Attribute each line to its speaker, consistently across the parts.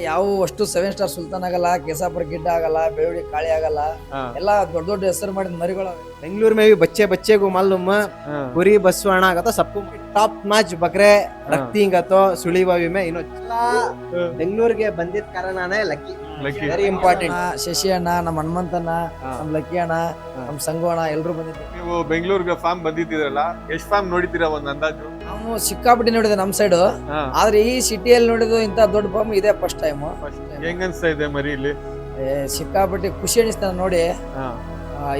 Speaker 1: ಯಾವ ಅಷ್ಟು 7 ಸ್ಟಾರ್ ಸುಲ್ತಾನ್ ಆಗಲ್ಲ, केसापुर गिड्ड ಆಗಲ್ಲ, ಬೆಳ್ಳುಳ್ಳಿ ಕಾಳಿ ಆಗಲ್ಲ. ಎಲ್ಲ ದೊಡ್ಡ ದೊಡ್ಡ ಹೆಸರು ಮಾಡಿದ ಮರಿಗಳು.
Speaker 2: बेंगलुरु में भी बच्चे बच्चे को मालूम पूरी बसवाना का तो सबको टॉप मैच बकरे रखती तो सुली बावी में इनो बेंगलुरु के बंदित कारण लक्की ವೆರಿ ಇಂಪಾರ್ಟೆಂಟ್.
Speaker 1: ಶಶಿ ಅಣ್ಣ, ನಮ್ಮ ಹನುಮಂತಣ್ಣ, ನಮ್ಮ ಲಕ್ಕಿ ಅಣ್ಣ, ನಮ್ಮ ಸಂಗು ಅಣ್ಣ ಎಲ್ಲರೂ ಬಂದಿದ್ದೀವಿ.
Speaker 3: ನೀವು ಬೆಂಗಳೂರಿಗೆ ಫಾರ್ಮ್ ಬಂದಿದ್ದೀರಲ್ಲ, ಎಷ್ಟು ಫಾರ್ಮ್ ನೋಡಿದ್ದೀರಾ ಒಂದ್ ಅಂದಾಜು?
Speaker 1: ನಾವು ಸಿಕ್ಕಾಪಟ್ಟಿ ನೋಡಿದೆ ನಮ್ಮ ಸೈಡ್. ಆದ್ರೆ ಈ ಸಿಟಿಯಲ್ಲಿ ನೋಡಿದ್ದು ಇಂತ ದೊಡ್ಡ ಫಾರ್ಮ್ ಇದೇ ಫಸ್ಟ್ ಟೈಮ್.
Speaker 3: ಹೆಂಗ್ ಅನ್ಸ್ತಾ ಇದೆ ಮರಿ ಇಲ್ಲಿ?
Speaker 1: ಸಿಕ್ಕಾಪಟ್ಟಿ ಖುಷಿ ಅನಿಸ್ತಾನೆ ನೋಡಿ.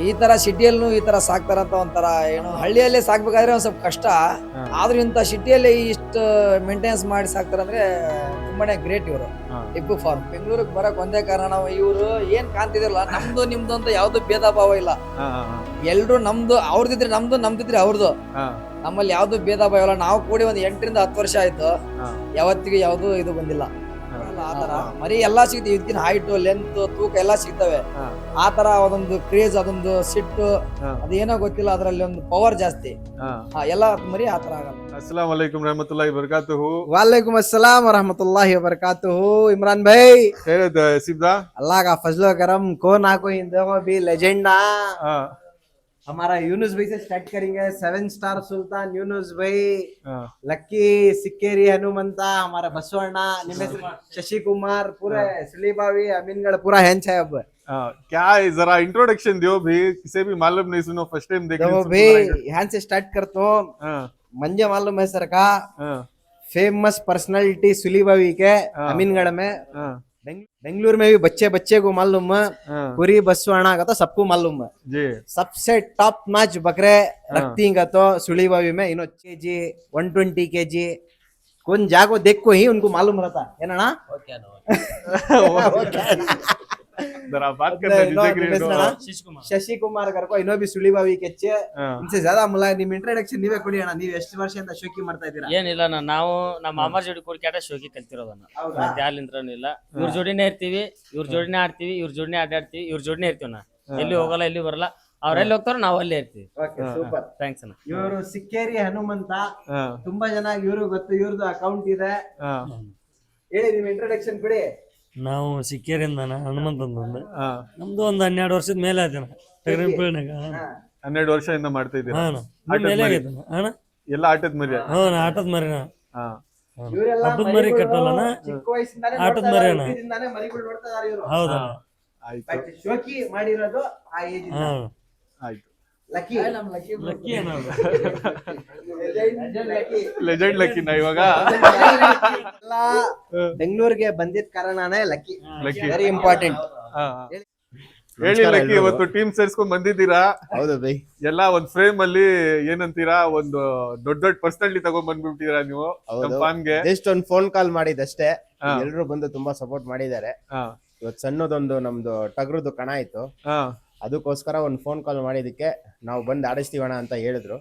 Speaker 1: ಈ ತರ ಸಿಟಿಯಲ್ಲೂ ಈ ತರ ಸಾಕ್ತಾರಂತ ಒಂಥರ ಏನು, ಹಳ್ಳಿಯಲ್ಲೇ ಸಾಕ್ಬೇಕಾದ್ರೆ ಒಂದ್ ಸ್ವಲ್ಪ ಕಷ್ಟ. ಆದ್ರೂ ಇಂತ ಸಿಟಿಯಲ್ಲಿ ಇಷ್ಟು ಮೇಂಟೆನೆನ್ಸ್ ಮಾಡಿ ಸಾಕ್ತಾರಂದ್ರೆ ತುಂಬಾನೇ ಗ್ರೇಟ್ ಇವರು. ಟಿಪ್ಪು ಫಾರ್ಮ್ ಬೆಂಗಳೂರಿಗೆ ಬರಕ್ ಒಂದೇ ಕಾರಣ, ನಾವು ಇವರು ಏನ್ ಕಾಣ್ತಿದಿರಲ್ಲ, ನಮ್ದು ನಿಮ್ದು ಅಂತ ಯಾವ್ದು ಭೇದ ಭಾವ ಇಲ್ಲ. ಎಲ್ರು ನಮ್ದು, ಅವ್ರದಿದ್ರೆ ನಮ್ದು, ನಮ್ದಿದ್ರೆ ಅವ್ರದ್ದು. ನಮ್ಮಲ್ಲಿ ಯಾವ್ದು ಭೇದ ಭಾವ ಇಲ್ಲ. ನಾವು ಕೂಡಿ ಒಂದ್ 8 ರಿಂದ 10 ವರ್ಷ ಆಯ್ತು, ಯಾವತ್ತಿಗೂ ಯಾವ್ದು ಇದು ಬಂದಿಲ್ಲ. ಆತರ ಮರಿ ಎಲ್ಲಾ ಸಿಗ್ತವೆ, ಇದಕ್ಕಿನ ಹೈಟ್, ಲೆಂತ್, ತೂಕ ಎಲ್ಲಾ ಸಿಗ್ತವೆ. ಆತರ ಅದೊಂದು ಕ್ರೇಜ್, ಅದೊಂದು ಸಿಟ್ಟು, ಅದೇನೋ ಗೊತ್ತಿಲ್ಲ, ಅದ್ರಲ್ಲಿ ಒಂದು ಪವರ್ ಜಾಸ್ತಿ. ಎಲ್ಲಾ ಮರಿ ಆತರ ಆಗಲ್ಲ.
Speaker 3: अस्सलाम वालेकुम रहमतुल्लाहि वबरकातुहू।
Speaker 2: वालेकुम अस्सलाम रहमतुल्लाहि वबरकातुहू। इमरान भाई
Speaker 3: खैरियत है सिब्दा?
Speaker 2: अल्लाह का फजलो करम, को ना कोई देखो भी लेजेंड ना। हमारा यूनुस भाई से स्टार्ट करेंगे। 7 स्टार सुल्तान यूनुस भाई, लक्की सिक्केरी हनुमंता, हमारा बसवಣ್ಣ, शशि कुमार, पूरे सुलीबावी अमीनगढ़ पूरा हैंच है। अब
Speaker 3: क्या है, जरा इंट्रोडक्शन दियो भी, किसे भी मालूम नहीं, सुनो फर्स्ट टाइम देख
Speaker 2: रहे हो भाई। यहाँ से स्टार्ट करता हूँ। मंजे मालूम है सर का फेमस पर्सनालिटी सुलीबावी के अमीनगढ़ में। बेंगलुरु में भी बच्चे बच्चे को मालूम पूरी बसवाना का तो सबको मालूम है जी। सबसे टॉप मैच बकरे रखती तो सुलीबावी में इनो केजी 120 kg कौन जागो देख को ही उनको मालूम रहता है ना।
Speaker 3: जरा बात करते
Speaker 2: शशि कुमार कर को इनो भी सुलीबावी के इनसे ज्यादा मुलायम निम इंट्रोडक्शन ನೀವೇ ಕೊಡಿ ಅಣ್ಣ. ನೀವು ಎಷ್ಟು ವರ್ಷದಿಂದ ಶೋಕಿ ಮಾಡ್ತಾ ಇದ್ದೀರಾ?
Speaker 4: ಏನಿಲ್ಲ ನಾವು ನಮ್ಮ ಮಾಮಾರ್ ಜೋಡಿ ಕೂರ್ಕ್ಯಾಟ ಶೋಕಿ ಕಲ್ತಿರೋದನ್ನ, ಮತ್ತೆ ಯಾಲಿಂತ್ರನೂ ಇಲ್ಲ. ಇವ್ರ ಜೋಡಿನೇ ಇರ್ತೀವಿ, ಇವ್ರ ಜೋಡಿನೇ ಆಡ್ತೀವಿ, ಇವ್ರ ಜೋಡಿನೇ ಅಡ್ಡಾಡ್ತೀವಿ, ಇವ್ರ ಜೋಡಿನೇ ಇರ್ತೀವಿ. ನಾ ಎಲ್ಲಿ ಹೋಗಲ್ಲ, ಎಲ್ಲಿ ಬರಲ್ಲ. ಅವ್ರೆಲ್ಲಿ ಹೋಗ್ತಾರೋ ನಾವು ಅಲ್ಲೇ ಇರ್ತೀವಿ.
Speaker 2: ಸೂಪರ್,
Speaker 4: ಥ್ಯಾಂಕ್ಸ್ ಅಣ್ಣ.
Speaker 2: ಇವರು ಸಿಕ್ಕೇರಿ ಹನುಮಂತ, ತುಂಬಾ ಜನ ಇವರು ಗೊತ್ತು, ಇವ್ರದ್ದು ಅಕೌಂಟ್ ಇದೆ. ಹೇಳಿ ನಿಮ್ ಇಂಟ್ರೋಡಕ್ಷನ್ ಕೊಡಿ.
Speaker 5: ನಾವು ಸಿಕ್ಕೇರಿಂದ ಹನುಮಂತ ಅಂತಂದು, ನಮ್ದು ಒಂದು 12 ವರ್ಷದ ಮೇಲೆ ಆಯ್ತು.
Speaker 3: 12 ವರ್ಷದಿಂದ ಮಾಡ್ತಾ ಇದ್ದೀರಾ? ಎಲ್ಲ ಆಟದ ಮರಿ?
Speaker 5: ಆಟದ ಮರಿನ, ಹಬ್ಬದ ಮರಿ ಕಟ್ಟಲ್ಲ, ಆಟದ ಮರಿ ಅಣ್ಣ. ಹೌದಾ,
Speaker 2: ಶೋಕಿ ಮಾಡಿರೋದು ಆ ಏಜ್.
Speaker 3: ಆಯ್ತು,
Speaker 2: ಲಕ್ಕಿ
Speaker 5: ಲಕ್ಕಿ ಅಣ್ಣ,
Speaker 3: ಲೆಜೆಂಡ್ ಲಕ್ಕಿ ನಾ ಇವಾಗ.
Speaker 2: ಬೆಂಗಳೂರಿಗೆ ಬಂದಿದ್ದ ಕಾರಣನೇ ಲಕ್ಕಿ, ವೆರಿ ಇಂಪಾರ್ಟೆಂಟ್.
Speaker 3: ಹೇಳಿ ಲಕ್ಕಿ, ಇವತ್ತು ಟೀಮ್ ಸೇರ್ಸ್ಕೊಂಡ್ ಬಂದಿದ್ದೀರಾ?
Speaker 2: ಹೌದು ಬೈ.
Speaker 3: ಎಲ್ಲ ಒಂದ್ ಫ್ರೇಮ್ ಅಲ್ಲಿ ಏನಂತೀರಾ, ಒಂದು ದೊಡ್ಡ ದೊಡ್ಡ ಪರ್ಸನಾಲಿಟಿ ತಗೊಂಡ್ ಬಂದ್ಬಿಟ್ಟಿರಾ ನೀವು ಫಾರ್ಮ್ಗೆ?
Speaker 2: ಜಸ್ಟ್ ಒಂದು ಫೋನ್ ಕಾಲ್ ಮಾಡಿದಷ್ಟೇ, ಎಲ್ರು ಬಂದು ತುಂಬಾ ಸಪೋರ್ಟ್ ಮಾಡಿದ್ದಾರೆ. ಇವತ್ತು ಸಣ್ಣದೊಂದು ನಮ್ದು ಟಗರುದು ಕಣ ಇತ್ತು, ಅದಕ್ಕೋಸ್ಕರ ಒಂದು ಫೋನ್ ಕಾಲ್ ಮಾಡಿದಕ್ಕೆ ನಾವು ಬಂದು ಆಡಿಸ್ತೀವಣ ಅಂತ ಹೇಳಿದ್ರು.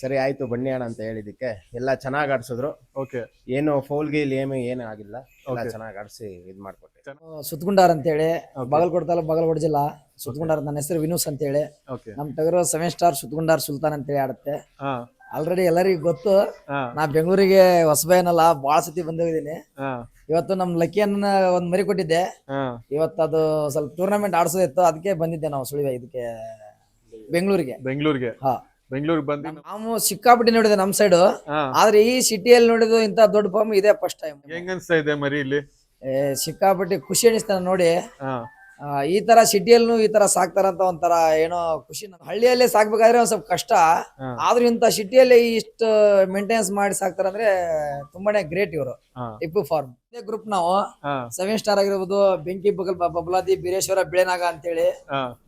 Speaker 2: ಸರಿ ಆಯ್ತು ಬನ್ನಿ ಅಣ್ಣ ಅಂತ ಹೇಳಿದಕ್ಕೆ ಎಲ್ಲ ಚೆನ್ನಾಗಿ ಆಡ್ಸಿದ್ರು. ಏನು ಫೌಲ್ ಗೀಲ್ ಏನು ಆಗಿಲ್ಲ, ಎಲ್ಲ ಚೆನ್ನಾಗಿ ಆಡಿಸಿ ಇದ್ ಮಾಡ್ಕೊಟ್ಟೆ.
Speaker 1: ಸುತ್ತಗುಂಡಾರ್ ಅಂತ ಹೇಳಿ, ಬಾಗಲಕೋಟೆ ತಾಲೂಕು, ಬಾಗಲಕೋಟೆ ಜಿಲ್ಲಾ ಸುತ್ತಗುಂಡಾರ್. ನನ್ನ ಹೆಸರು ವಿನೂಸ್ ಅಂತ ಹೇಳಿ. ನಮ್ ಟಗರು 7 ಸ್ಟಾರ್ ಸುತ್ತಗುಂಡಾರ್ ಸುಲ್ತಾನ್ ಅಂತ ಹೇಳಿ ಆಡುತ್ತೆ. ಆಲ್ರೆಡಿ ಎಲ್ಲರಿಗೂ ಗೊತ್ತು, ನಾ ಬೆಂಗಳೂರಿಗೆ ಹೊಸಬೇನಲ್ಲ, ಬಾಳ ಸತಿ ಬಂದಿದ್ದೀನಿ. ಇವತ್ತು ನಮ್ ಲಕ್ಕಿಯನ್ನ ಒಂದ್ ಮರಿ ಕೊಟ್ಟಿದ್ದೆ. ಇವತ್ತು ಅದು ಸ್ವಲ್ಪ ಟೂರ್ನಮೆಂಟ್ ಆಡ್ಸೋದಿತ್ತು, ಅದಕ್ಕೆ ಬಂದಿದ್ದೆ ನಾವು ಸುಳಿವೆ ಇದಕ್ಕೆ ಬೆಂಗಳೂರಿಗೆ.
Speaker 3: ಬೆಂಗಳೂರಿಗೆ ಬಂದು
Speaker 1: ನಾವು ಸಿಕ್ಕಾಪಟ್ಟಿ ನೋಡಿದೆ ನಮ್ ಸೈಡ್. ಆದ್ರೆ ಈ ಸಿಟಿಯಲ್ಲಿ ನೋಡಿದ್ದು ಇಂತ ದೊಡ್ಡ ಫಾರ್ಮ್ ಇದೇ ಫಸ್ಟ್ ಟೈಮ್.
Speaker 3: ಹೆಂಗ್ ಅನ್ಸ್ತಾ ಇದೆ ಮರಿ ಇಲ್ಲಿ?
Speaker 1: ಸಿಕ್ಕಾಪಟ್ಟಿ ಖುಷಿ ಅನಿಸ್ತಾನೆ ನೋಡಿ. ಈ ತರ ಸಿಟಿಯಲ್ಲೂ ಈ ತರ ಸಾಕ್ತಾರಂತ ಒಂಥರ ಏನೋ ಖುಷಿ. ಹಳ್ಳಿಯಲ್ಲೇ ಸಾಕ್ಬೇಕಾದ್ರೆ ಒಂದ್ ಸ್ವಲ್ಪ ಕಷ್ಟ. ಆದ್ರೂ ಇಂತ ಸಿಟಿಯಲ್ಲಿ ಇಷ್ಟು ಮೇಂಟೆನೆನ್ಸ್ ಮಾಡಿ ಸಾಕ್ತಾರಂದ್ರೆ ತುಂಬಾನೇ ಗ್ರೇಟ್ ಇವರು. ಟಿಪ್ಪು ಫಾರ್ಮ್ ಗ್ರೂಪ್ ನಾವು 7 ಸ್ಟಾರ್ ಆಗಿರ್ಬೋದು, ಬೆಂಕಿ ಬಬಲಾದಿ, ಬೀರೇಶ್ವರ, ಬಿಳೆನಾಗ ಅಂತ ಹೇಳಿ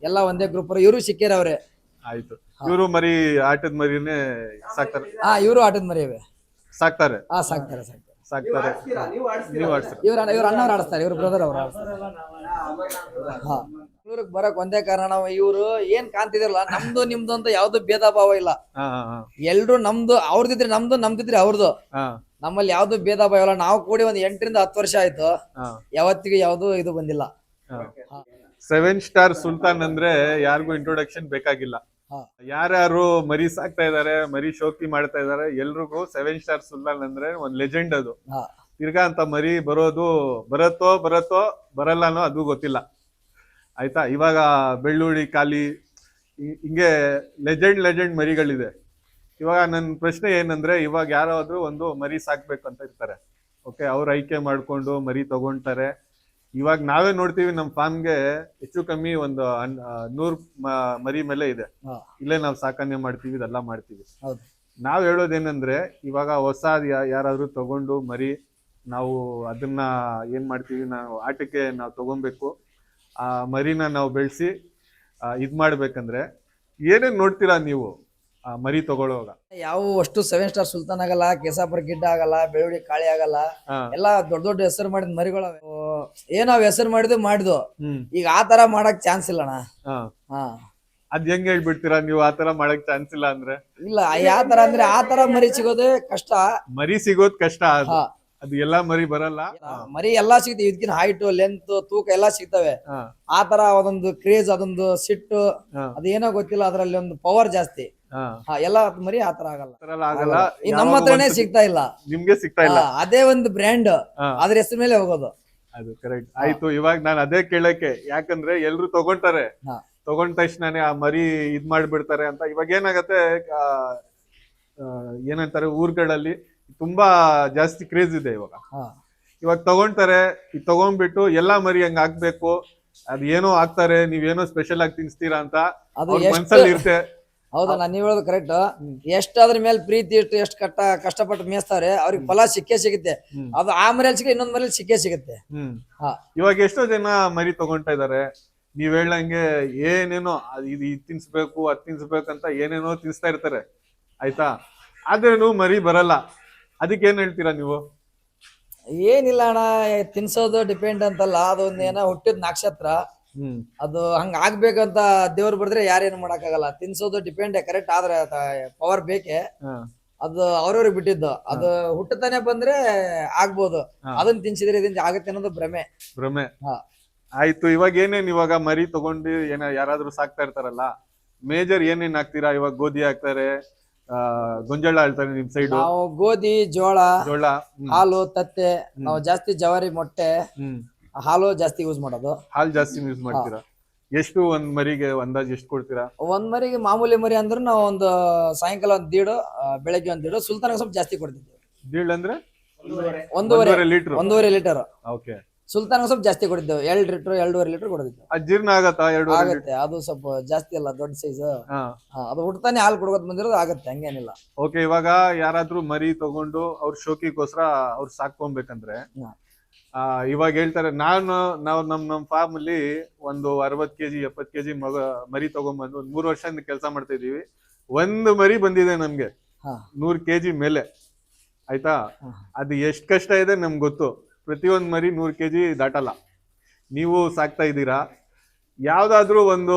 Speaker 1: ಎಲ್ಲ ಒಂದೇ ಗ್ರೂಪ್. ಇವರು ಸಿಕ್ಕೇರಿ ಅವ್ರೆ.
Speaker 3: ಆಯ್ತು, ಇವರು ಮರಿ ಆಟದ ಮರಿನೇ ಸಾಕ್ತಾರೆ?
Speaker 1: ಇವರು ಆಟದ ಮರಿ
Speaker 3: ಸಾಕ್ತಾರೆ.
Speaker 1: ಸಾಕ್ತಾರೆ.
Speaker 3: ಇವ್ರ
Speaker 1: ಅಣ್ಣವ್ರು ಆಡಿಸ್ತಾರೆ, ಇವ್ರ ಬ್ರದರ್ ಅವ್ರು ಆಡಿಸ್ತಾರೆ. ಬೆಂಗಳೂರಿಗೆ ಬರಕ್ ಒಂದೇ ಕಾರಣ, ನಾವು ಇವ್ರು ಏನ್ ಕಾಣ್ತಿದಿರಲ್ಲ, ನಮ್ದು ನಿಮ್ದು ಅಂತ ಯಾವ್ದು ಭೇದ ಭಾವ ಇಲ್ಲ. ಎಲ್ರು ನಮ್ದು, ಅವ್ರದಿದ್ರೆ ನಮ್ದು, ನಮ್ದಿದ್ರೆ ಅವ್ರದ್ದು. ನಮ್ಮಲ್ಲಿ ಯಾವ್ದು ಭೇದ ಭಾವ ಇಲ್ಲ. ನಾವು ಕೂಡಿ ಒಂದ್ 8 ರಿಂದ 10 ವರ್ಷ ಆಯ್ತು, ಯಾವತ್ತಿಗೂ ಯಾವ್ದು ಇದು ಬಂದಿಲ್ಲ.
Speaker 3: 7 ಸ್ಟಾರ್ ಸುಲ್ತಾನ್ ಅಂದ್ರೆ ಯಾರಿಗೂ ಇಂಟ್ರೊಡಕ್ಷನ್ ಬೇಕಾಗಿಲ್ಲ. ಯಾರ್ಯಾರು ಮರಿ ಸಾಕ್ತಾ ಇದಾರೆ, ಮರಿ ಶೋಕಿ ಮಾಡ್ತಾ ಇದಾರೆ, ಎಲ್ರಿಗೂ 7 ಸ್ಟಾರ್ ಸುಲ್ತಾನ್ ಅಂದ್ರೆ ಒಂದ್ ಲೆಜೆಂಡ್ ಅದು. ತಿರ್ಗಾ ಅಂತ ಮರಿ ಬರತ್ತೋ ಬರಲ್ಲನೋ ಅದು ಗೊತ್ತಿಲ್ಲ. ಆಯ್ತಾ, ಇವಾಗ ಬೆಳ್ಳುಳ್ಳಿ ಕಾಲಿ ಹಿಂಗೆ ಲೆಜೆಂಡ್ ಮರಿಗಳಿದೆ. ಇವಾಗ ನನ್ನ ಪ್ರಶ್ನೆ ಏನಂದ್ರೆ, ಇವಾಗ ಯಾರಾದ್ರೂ ಒಂದು ಮರಿ ಸಾಕ್ಬೇಕು ಅಂತ ಇರ್ತಾರೆ, ಓಕೆ, ಅವ್ರು ಆಯ್ಕೆ ಮಾಡ್ಕೊಂಡು ಮರಿ ತಗೊಂತಾರೆ. ಇವಾಗ ನಾವೇ ನೋಡ್ತೀವಿ ನಮ್ಮ ಫಾರ್ಮ್ಗೆ ಹೆಚ್ಚು ಕಮ್ಮಿ ಒಂದು 100 ಮರಿ ಮೇಲೆ ಇದೆ. ಇಲ್ಲೇ ನಾವು ಸಾಕಣೆ ಮಾಡ್ತೀವಿ, ಇದೆಲ್ಲ ಮಾಡ್ತೀವಿ.
Speaker 1: ಹೌದು.
Speaker 3: ನಾವ್ ಹೇಳೋದೇನಂದ್ರೆ, ಇವಾಗ ಹೊಸ ಯಾರಾದ್ರೂ ತಗೊಂಡು ಮರಿ ನಾವು ಅದನ್ನ ಏನ್ ಮಾಡ್ತೀವಿ, ನಾವು ಆಟಕ್ಕೆ ನಾವು ತಗೊಬೇಕು, ಆ ಮರಿನ ನಾವು ಬೆಳೆಸಿ ಇದ್ ಮಾಡ್ಬೇಕಂದ್ರೆ ಏನೇನ್ ನೋಡ್ತೀರಾ ನೀವು ಆ ಮರಿ ತಗೊಳ್ಳೋವಾಗ?
Speaker 1: ಯಾವ ಅಷ್ಟು 7 ಸ್ಟಾರ್ ಸುಲ್ತಾನ್ ಆಗಲ್ಲ, ಕೆಸಾಪುರ ಗಿಡ್ಡ ಆಗಲ್ಲ, ಬೆಳ್ಳುಳ್ಳಿ ಕಾಳಿ ಆಗಲ್ಲ,
Speaker 3: ಹಾ.
Speaker 1: ಎಲ್ಲಾ ದೊಡ್ಡ ಹೆಸರು ಮಾಡಿದ ಮರಿಗಳು ನಾವ್ ಹೆಸರು ಮಾಡಿದ್ವು.
Speaker 3: ಹ್ಮ್.
Speaker 1: ಈಗ ಆ ತರ ಮಾಡಕ್ ಚಾನ್ಸ್ ಇಲ್ಲಣ್ಣ.
Speaker 3: ಹಾ.
Speaker 1: ಹಾ,
Speaker 3: ಅದ್ ಹೆಂಗ್ ಹೇಳ್ಬಿಡ್ತೀರಾ ನೀವು ಆತರ ಮಾಡಕ್ ಚಾನ್ಸ್ ಇಲ್ಲ ಅಂದ್ರೆ?
Speaker 1: ಇಲ್ಲ, ಯಾವ ತರ ಅಂದ್ರೆ ಆ ತರ ಮರಿ ಸಿಗೋದೇ ಕಷ್ಟ.
Speaker 3: ಮರಿ ಸಿಗೋದ್ ಕಷ್ಟ,
Speaker 1: ಹಾ.
Speaker 3: ಅದು ಎಲ್ಲಾ ಮರಿ ಬರಲ್ಲ.
Speaker 1: ಮರಿ ಎಲ್ಲಾ ಸಿಗ್ತವೆ, ಇದಕ್ಕಿನ ಹೈಟ್, ಲೆಂತ್, ತೂಕ ಎಲ್ಲಾ ಸಿಗ್ತವೆ.
Speaker 3: ಹಾ.
Speaker 1: ಆ ತರ ಅದೊಂದು ಕ್ರೇಜ್, ಅದೊಂದು ಸಿಟ್ಟು,
Speaker 3: ಹಾ.
Speaker 1: ಅದೇನೋ ಗೊತ್ತಿಲ್ಲ, ಅದ್ರಲ್ಲಿ ಒಂದು ಪವರ್ ಜಾಸ್ತಿ.
Speaker 3: ಹಾ.
Speaker 1: ಎಲ್ಲಾ ಮರಿ ಆ ತರ ಆಗಲ್ಲ.
Speaker 3: ಆಗಲ್ಲ.
Speaker 1: ಈ ನಮ್ಮ ಹತ್ರನೇ ಸಿಗ್ತಾ ಇಲ್ಲ,
Speaker 3: ನಿಮ್ಗೆ ಸಿಗ್ತಾ ಇಲ್ಲ.
Speaker 1: ಅದೇ ಒಂದು ಬ್ರ್ಯಾಂಡ್,
Speaker 3: ಹಾ.
Speaker 1: ಅದ್ರ ಹೆಸರು ಮೇಲೆ ಹೋಗೋದು.
Speaker 3: ಅದು ಕರೆಕ್ಟ್ ಆಯ್ತು. ಇವಾಗ ನಾನು ಅದೇ ಕೇಳಕ್ಕೆ, ಯಾಕಂದ್ರೆ ಎಲ್ರು ತಗೊಂತಾರೆ,
Speaker 1: ಹಾ.
Speaker 3: ತಗೊಂಡ ತಕ್ಷಣನೇ ಆ ಮರಿ ಇದ್ ಮಾಡ್ಬಿಡ್ತಾರೆ ಅಂತ. ಇವಾಗ ಏನಾಗತ್ತೆ, ಏನಂತಾರೆ, ಊರ್ಗಳಲ್ಲಿ ತುಂಬಾ ಜಾಸ್ತಿ ಕ್ರೇಜ್ ಇದೆ ಇವಾಗ.
Speaker 1: ಹಾ.
Speaker 3: ಇವಾಗ ತಗೊಂತಾರೆ, ಇದು ತಗೊಂಡ್ಬಿಟ್ಟು ಎಲ್ಲಾ ಮರಿ ಹಂಗ ಹಾಕ್ಬೇಕು, ಅದ್ ಏನೋ ಹಾಕ್ತಾರೆ, ನೀವೇನೋ ಸ್ಪೆಷಲ್ ಆಗಿ ತಿನ್ಸ್ತೀರಾ ಅಂತ
Speaker 1: ಅದು
Speaker 3: ಅವ್ರ
Speaker 1: ಎಷ್ಟು-
Speaker 3: ಮನ್ಸಲ್ಲಿ ಇರುತ್ತೆ.
Speaker 1: ಹೌದಾ, ನೀವ್ ಹೇಳೋದು ಕರೆಕ್ಟ್. ಎಷ್ಟು ಅದ್ರ ಮೇಲೆ ಪ್ರೀತಿ ಇಟ್ಟು ಎಷ್ಟು ಕಷ್ಟಪಟ್ಟು ಮೇಯಿಸ್ತಾರೆ, ಅವ್ರಿಗೆ ಫಲ ಸಿಕ್ಕೇ ಸಿಗುತ್ತೆ.
Speaker 3: ಹ್ಮ್.
Speaker 1: ಅದು ಆ ಮರಿಯಲ್ಲಿ ಸಿಕ್ಕ ಇನ್ನೊಂದ್ ಮರಿಯಲ್ಲಿ ಸಿಕ್ಕೇ ಸಿಗುತ್ತೆ. ಹಾ.
Speaker 3: ಇವಾಗ ಎಷ್ಟೋ ಜನ ಮರಿ ತಗೊಂತಾ ಇದಾರೆ, ನೀವ್ ಹೇಳಂಗೆ ಏನೇನೋ ಇದು ತಿನ್ಸ್ಬೇಕು, ಅದ್ ತಿನ್ಸ್ಬೇಕಂತ ಏನೇನೋ ತಿನ್ಸ್ತಾ ಇರ್ತಾರೆ, ಆಯ್ತಾ, ಆದ್ರೇನು ಮರಿ ಬರಲ್ಲ. ಅದಕ್ಕೆ ಏನ್ ಹೇಳ್ತೀರಾ ನೀವು?
Speaker 1: ಏನಿಲ್ಲ ಅಣ್ಣ, ತಿನ್ಸೋದು ಡಿಪೆಂಡ್ ಅಂತಲ್ಲ, ಅದೊಂದ್ ಏನೋ ಹುಟ್ಟಿದ ನಕ್ಷತ್ರ,
Speaker 3: ಹ್ಮ್.
Speaker 1: ಅದು ಹಂಗ ಆಗ್ಬೇಕಂತ ದೇವ್ರು ಬರೆದ್ರೆ ಯಾರೇನು ಮಾಡಕ್ಕಾಗಲ್ಲ. ತಿನ್ಸೋದು ಡಿಪೆಂಡ್, ಕರೆಕ್ಟ್, ಆದ್ರೆ ಪವರ್ ಬೇಕೆ.
Speaker 3: ಹಾ.
Speaker 1: ಅದು ಅವ್ರವ್ರಿಗೆ ಬಿಟ್ಟಿದ್ದು. ಅದು ಹುಟ್ಟತಾನೆ ಬಂದ್ರೆ ಆಗ್ಬೋದು,
Speaker 3: ಹಾ.
Speaker 1: ಅದನ್ನ ತಿನ್ಸಿದ್ರೆ ಇದನ್ನ ಆಗತ್ತೆ ಅನ್ನೋದು ಭ್ರಮೆ. ಹಾ.
Speaker 3: ಆಯ್ತು, ಇವಾಗ ಏನೇನ್ ಇವಾಗ ಮರಿ ತಗೊಂಡು ಯಾರಾದ್ರೂ ಸಾಕ್ತಾ ಇರ್ತಾರಲ್ಲ, ಮೇಜರ್ ಏನೇನ್ ಹಾಕ್ತೀರಾ? ಇವಾಗ ಗೋಧಿ ಹಾಕ್ತಾರೆ, ಗೊಂಜಾಳ ಹೇಳ್ತಾರೆ ನಿಮ್ ಸೈಡ್,
Speaker 1: ನಾವು ಗೋಧಿ, ಜೋಳ,
Speaker 3: ಜೋಳ,
Speaker 1: ಹಾಲು, ತತ್ತೆ, ನಾವು ಜಾಸ್ತಿ ಜವಾರಿ, ಮೊಟ್ಟೆ, ಹಾಲು ಜಾಸ್ತಿ ಯೂಸ್ ಮಾಡೋದು.
Speaker 3: ಹಾಲ್ ಜಾಸ್ತಿ ಯೂಸ್ ಮಾಡ್ತೀರಾ? ಎಷ್ಟು ಒಂದ್ ಮರಿಗೆ ಅಂದಾಜ್ ಎಷ್ಟು ಕೊಡ್ತೀರಾ?
Speaker 1: ಒಂದ್ ಮರಿಗೆ ಮಾಮೂಲಿ ಮರಿ ಅಂದ್ರೆ ನಾವು ಒಂದು ಸಾಯಂಕಾಲ ಒಂದ್ ದೀಡು, ಬೆಳಗ್ಗೆ ಒಂದ್ ದೀಡು, ಸುಲ್ತಾನ ಸ್ವಲ್ಪ ಜಾಸ್ತಿ ಕೊಡ್ತಿದ್ವಿ.
Speaker 3: ದೀಳ್ ಅಂದ್ರೆ
Speaker 1: ಒಂದೂವರೆ
Speaker 3: ಲೀಟರ್.
Speaker 1: ಲೀಟರ್.
Speaker 3: ಓಕೆ.
Speaker 1: ಸುಲ್ತಾನ ಸ್ವಲ್ಪ ಜಾಸ್ತಿ ಕೊಡಿದ್ದೆವು, 2 ಲೀಟರ್ 2.5 ಲೀಟರ್ ಕೊಡಿದ್ದು.
Speaker 3: ಜೀರ್ಣ ಆಗತ್ತಾ? 2
Speaker 1: ಆಗತ್ತೆ, ಅದು ಸ್ವಲ್ಪ ಜಾಸ್ತಿ ಅಲ್ಲ, ದೊಡ್ಡ ಸೈಜ್. ಅದು ಹುಡ್ತಾನೆ ಹಾಲು ಕುಡ್ಕೋದ್ ಬಂದಿರೋದು, ಆಗತ್ತೆ, ಹಂಗೇನಿಲ್ಲ.
Speaker 3: ಓಕೆ. ಇವಾಗ ಯಾರಾದ್ರೂ ಮರಿ ತಗೊಂಡು ಅವ್ರ ಶೋಕಿಗೋಸ್ಕರ ಅವ್ರು ಸಾಕ್ಕೊಬೇಕಂದ್ರೆ, ಇವಾಗ ಹೇಳ್ತಾರೆ, ನಾವು ನಮ್ ಫಾರ್ಮ್ ಅಲ್ಲಿ ಒಂದು 60 kg 70 kg ಮರಿ ತಗೊಂಡ್ಬಂದು ಒಂದ್ 3 ವರ್ಷದಿಂದ ಕೆಲಸ ಮಾಡ್ತಾ ಇದೀವಿ. ಒಂದು ಮರಿ ಬಂದಿದೆ ನಮ್ಗೆ 100 kg ಮೇಲೆ, ಆಯ್ತಾ. ಅದು ಎಷ್ಟ್ ಕಷ್ಟ ಇದೆ ನಮ್ಗೆ ಗೊತ್ತು. ಪ್ರತಿಯೊಂದ್ ಮರಿ 100 kg ದಾಟಲ್ಲ. ನೀವು ಸಾಕ್ತಾ ಇದ್ದೀರಾ, ಯಾವ್ದಾದ್ರು ಒಂದು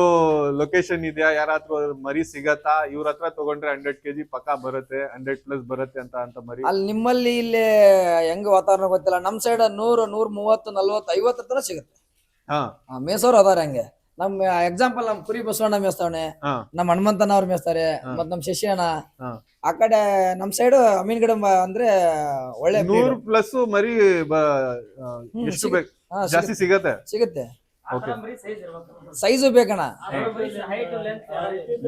Speaker 3: ಲೊಕೇಶನ್ ಇದೆಯಾ, ಯಾರಾದ್ರೂ ಮರಿ ಸಿಗತ್ತಾ, ಇವ್ರ ಹತ್ರ ತಗೊಂಡ್ರೆ 100 kg ಪಕ್ಕಾ ಬರುತ್ತೆ, 100+ ಬರುತ್ತೆ ಅಂತ ಮರಿ?
Speaker 1: ಅಲ್ಲಿ ನಿಮ್ಮಲ್ಲಿ ಇಲ್ಲಿ ಹೆಂಗ್ ವಾತಾವರಣ ಗೊತ್ತಿಲ್ಲ, ನಮ್ ಸೈಡ್ 100, 130, 40, 50 ತನ ಸಿಗುತ್ತೆ. ಮೇಸೋರು ಅದಾರ ಹಂಗೆ. ನಮ್ ಎಕ್ಸಾಂಪಲ್, ನಮ್ ಕುರಿ ಬಸವಣ್ಣ ಮೇಯಿಸ್ತಾವನೆ, ನಮ್ ಹನುಮಂತನ ಅವ್ರು ಮೇಯಿಸ್ತಾರೆ, ಮತ್ ನಮ್ ಶಶಿ ಅಣ್ಣ. ಆ ಕಡೆ ನಮ್ ಸೈಡ್ ಅಮೀನ್ಗಡ ಅಂದ್ರೆ ಒಳ್ಳೆ
Speaker 3: 100+ ಮರಿ ಎಷ್ಟು ಬೇಕು ಜಾಸ್ತಿ ಸಿಗತ್ತೆ.
Speaker 1: ಸೈಜು ಬೇಕಣ್ಣ.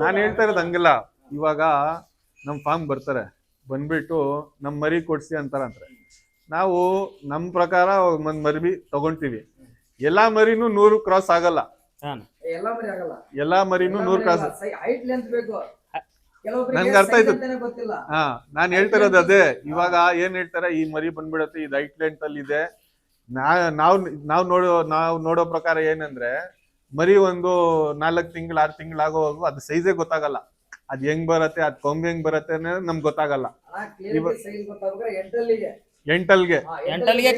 Speaker 3: ನಾನ್ ಹೇಳ್ತಾ ಇರೋದು ಹಂಗಿಲ್ಲ. ಇವಾಗ ನಮ್ ಫಾರ್ಮ್ ಬರ್ತಾರೆ, ಬಂದ್ಬಿಟ್ಟು ನಮ್ ಮರಿ ಕೊಡ್ಸಿ ಅಂತಾರಂದ್ರೆ, ನಾವು ನಮ್ ಪ್ರಕಾರ ಒಂದ್ ಮರಿ ತಗೊಂತೀವಿ. ಎಲ್ಲಾ ಮರಿನೂ 100 ಕ್ರಾಸ್ ಆಗಲ್ಲ. ಎಲ್ಲಾ ಮರಿನೂ 100 ಕ್ರಾಸ್. ನನ್ಗೆ ಅರ್ಥ ಆಯ್ತು. ನಾನ್ ಹೇಳ್ತಾ ಇರೋದು ಅದೇ. ಇವಾಗ ಏನ್ ಹೇಳ್ತಾರೆ, ಈ ಮರಿ ಬಂದ್ಬಿಡತ್ತೆ, ಇದು ಹೈಟ್ ಲೆಂತ್ ಅಲ್ಲಿ ಇದೆ. ನಾವ್ ನೋಡೋ ಪ್ರಕಾರ ಏನಂದ್ರೆ, ಮರಿ ಒಂದು 4 ತಿಂಗಳು 6 ತಿಂಗಳು ಆಗೋವರೆಗೂ ಅದು ಸೈಜೇ ಗೊತ್ತಾಗಲ್ಲ. ಅದ್ ಹೆಂಗ್ ಬರತ್ತೆ, ಅದ್ ಕೊಂಬ್ ಹೆಂಗ್ ಬರತ್ತೆ ಅನ್ನೋದು ನಮ್ಗೆ ಗೊತ್ತಾಗಲ್ಲ.
Speaker 4: ಎಂಟಲ್ಗೆ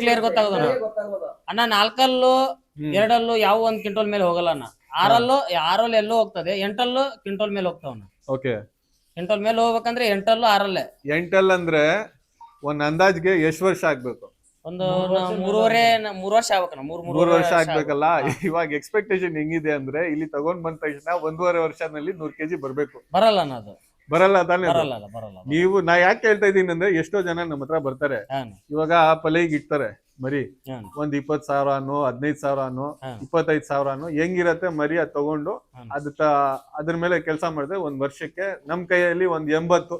Speaker 4: ಕ್ಲಿಯರ್ ಗೊತ್ತಾಗೋದು ಅಣ್ಣ. 4 2 ಯಾವ 1 ಕ್ವಿಂಟಲ್ ಮೇಲೆ ಹೋಗಲ್ಲ ಅಣ್ಣ. 6 ಎಲ್ಲೋ ಹೋಗ್ತದೆ, 8 ಕ್ವಿಂಟಲ್ ಮೇಲೆ ಹೋಗ್ತಾವಣ್ಣ.
Speaker 3: ಓಕೆ.
Speaker 4: ಕ್ವಿಂಟಲ್ ಮೇಲೆ ಹೋಗ್ಬೇಕಂದ್ರೆ 8 6
Speaker 3: ಎಂಟಲ್ ಅಂದ್ರೆ ಒಂದ್ ಅಂದಾಜ್ಗೆ ಎಷ್ಟು ವರ್ಷ ಆಗ್ಬೇಕು?
Speaker 4: ಒಂದು 3 ವರ್ಷ ಆಗ್ಬೇಕಣ್ಣ. 3
Speaker 3: ವರ್ಷ ಆಗ್ಬೇಕಲ್ಲ. ಇವಾಗ ಎಕ್ಸ್ಪೆಕ್ಟೇಷನ್ ಹೆಂಗಿದೆ ಅಂದ್ರೆ, ಇಲ್ಲಿ ತಗೊಂಡ್ ಬಂದ ತಕ್ಷಣ 1.5 ವರ್ಷದಲ್ಲಿ 100 kg ಬರ್ಬೇಕು.
Speaker 4: ಬರಲ್ಲ ಅಣ್ಣ, ಅದು
Speaker 3: ಬರಲ್ಲ ತಾನೇ ಅದು?
Speaker 4: ಬರಲ್ಲ ಬರಲ್ಲ
Speaker 3: ನೀವು ನಾ ಯಾಕೆ ಹೇಳ್ತಾ ಇದೀನಿ ಅಂದ್ರೆ ಎಷ್ಟೋ ಜನ ನಮ್ಮ ಹತ್ರ ಬರ್ತಾರೆ,
Speaker 4: ಹಾಂ
Speaker 3: ಇವಾಗ ಪಲೆಗೆ ಇಡ್ತಾರೆ ಮರಿ,
Speaker 4: ಹಾಂ
Speaker 3: ಒಂದ್ 20,000 15,000
Speaker 4: ಹಾಂ.
Speaker 3: 25,000 ಹೆಂಗಿರತ್ತೆ ಮರಿ ಅದ್ ತಗೊಂಡು
Speaker 4: ಹಾಂ.
Speaker 3: ಅದ್ರ ಮೇಲೆ ಕೆಲಸ ಮಾಡಿದ್ರೆ ಒಂದ್ ವರ್ಷಕ್ಕೆ ನಮ್ ಕೈಯಲ್ಲಿ ಒಂದ್ 80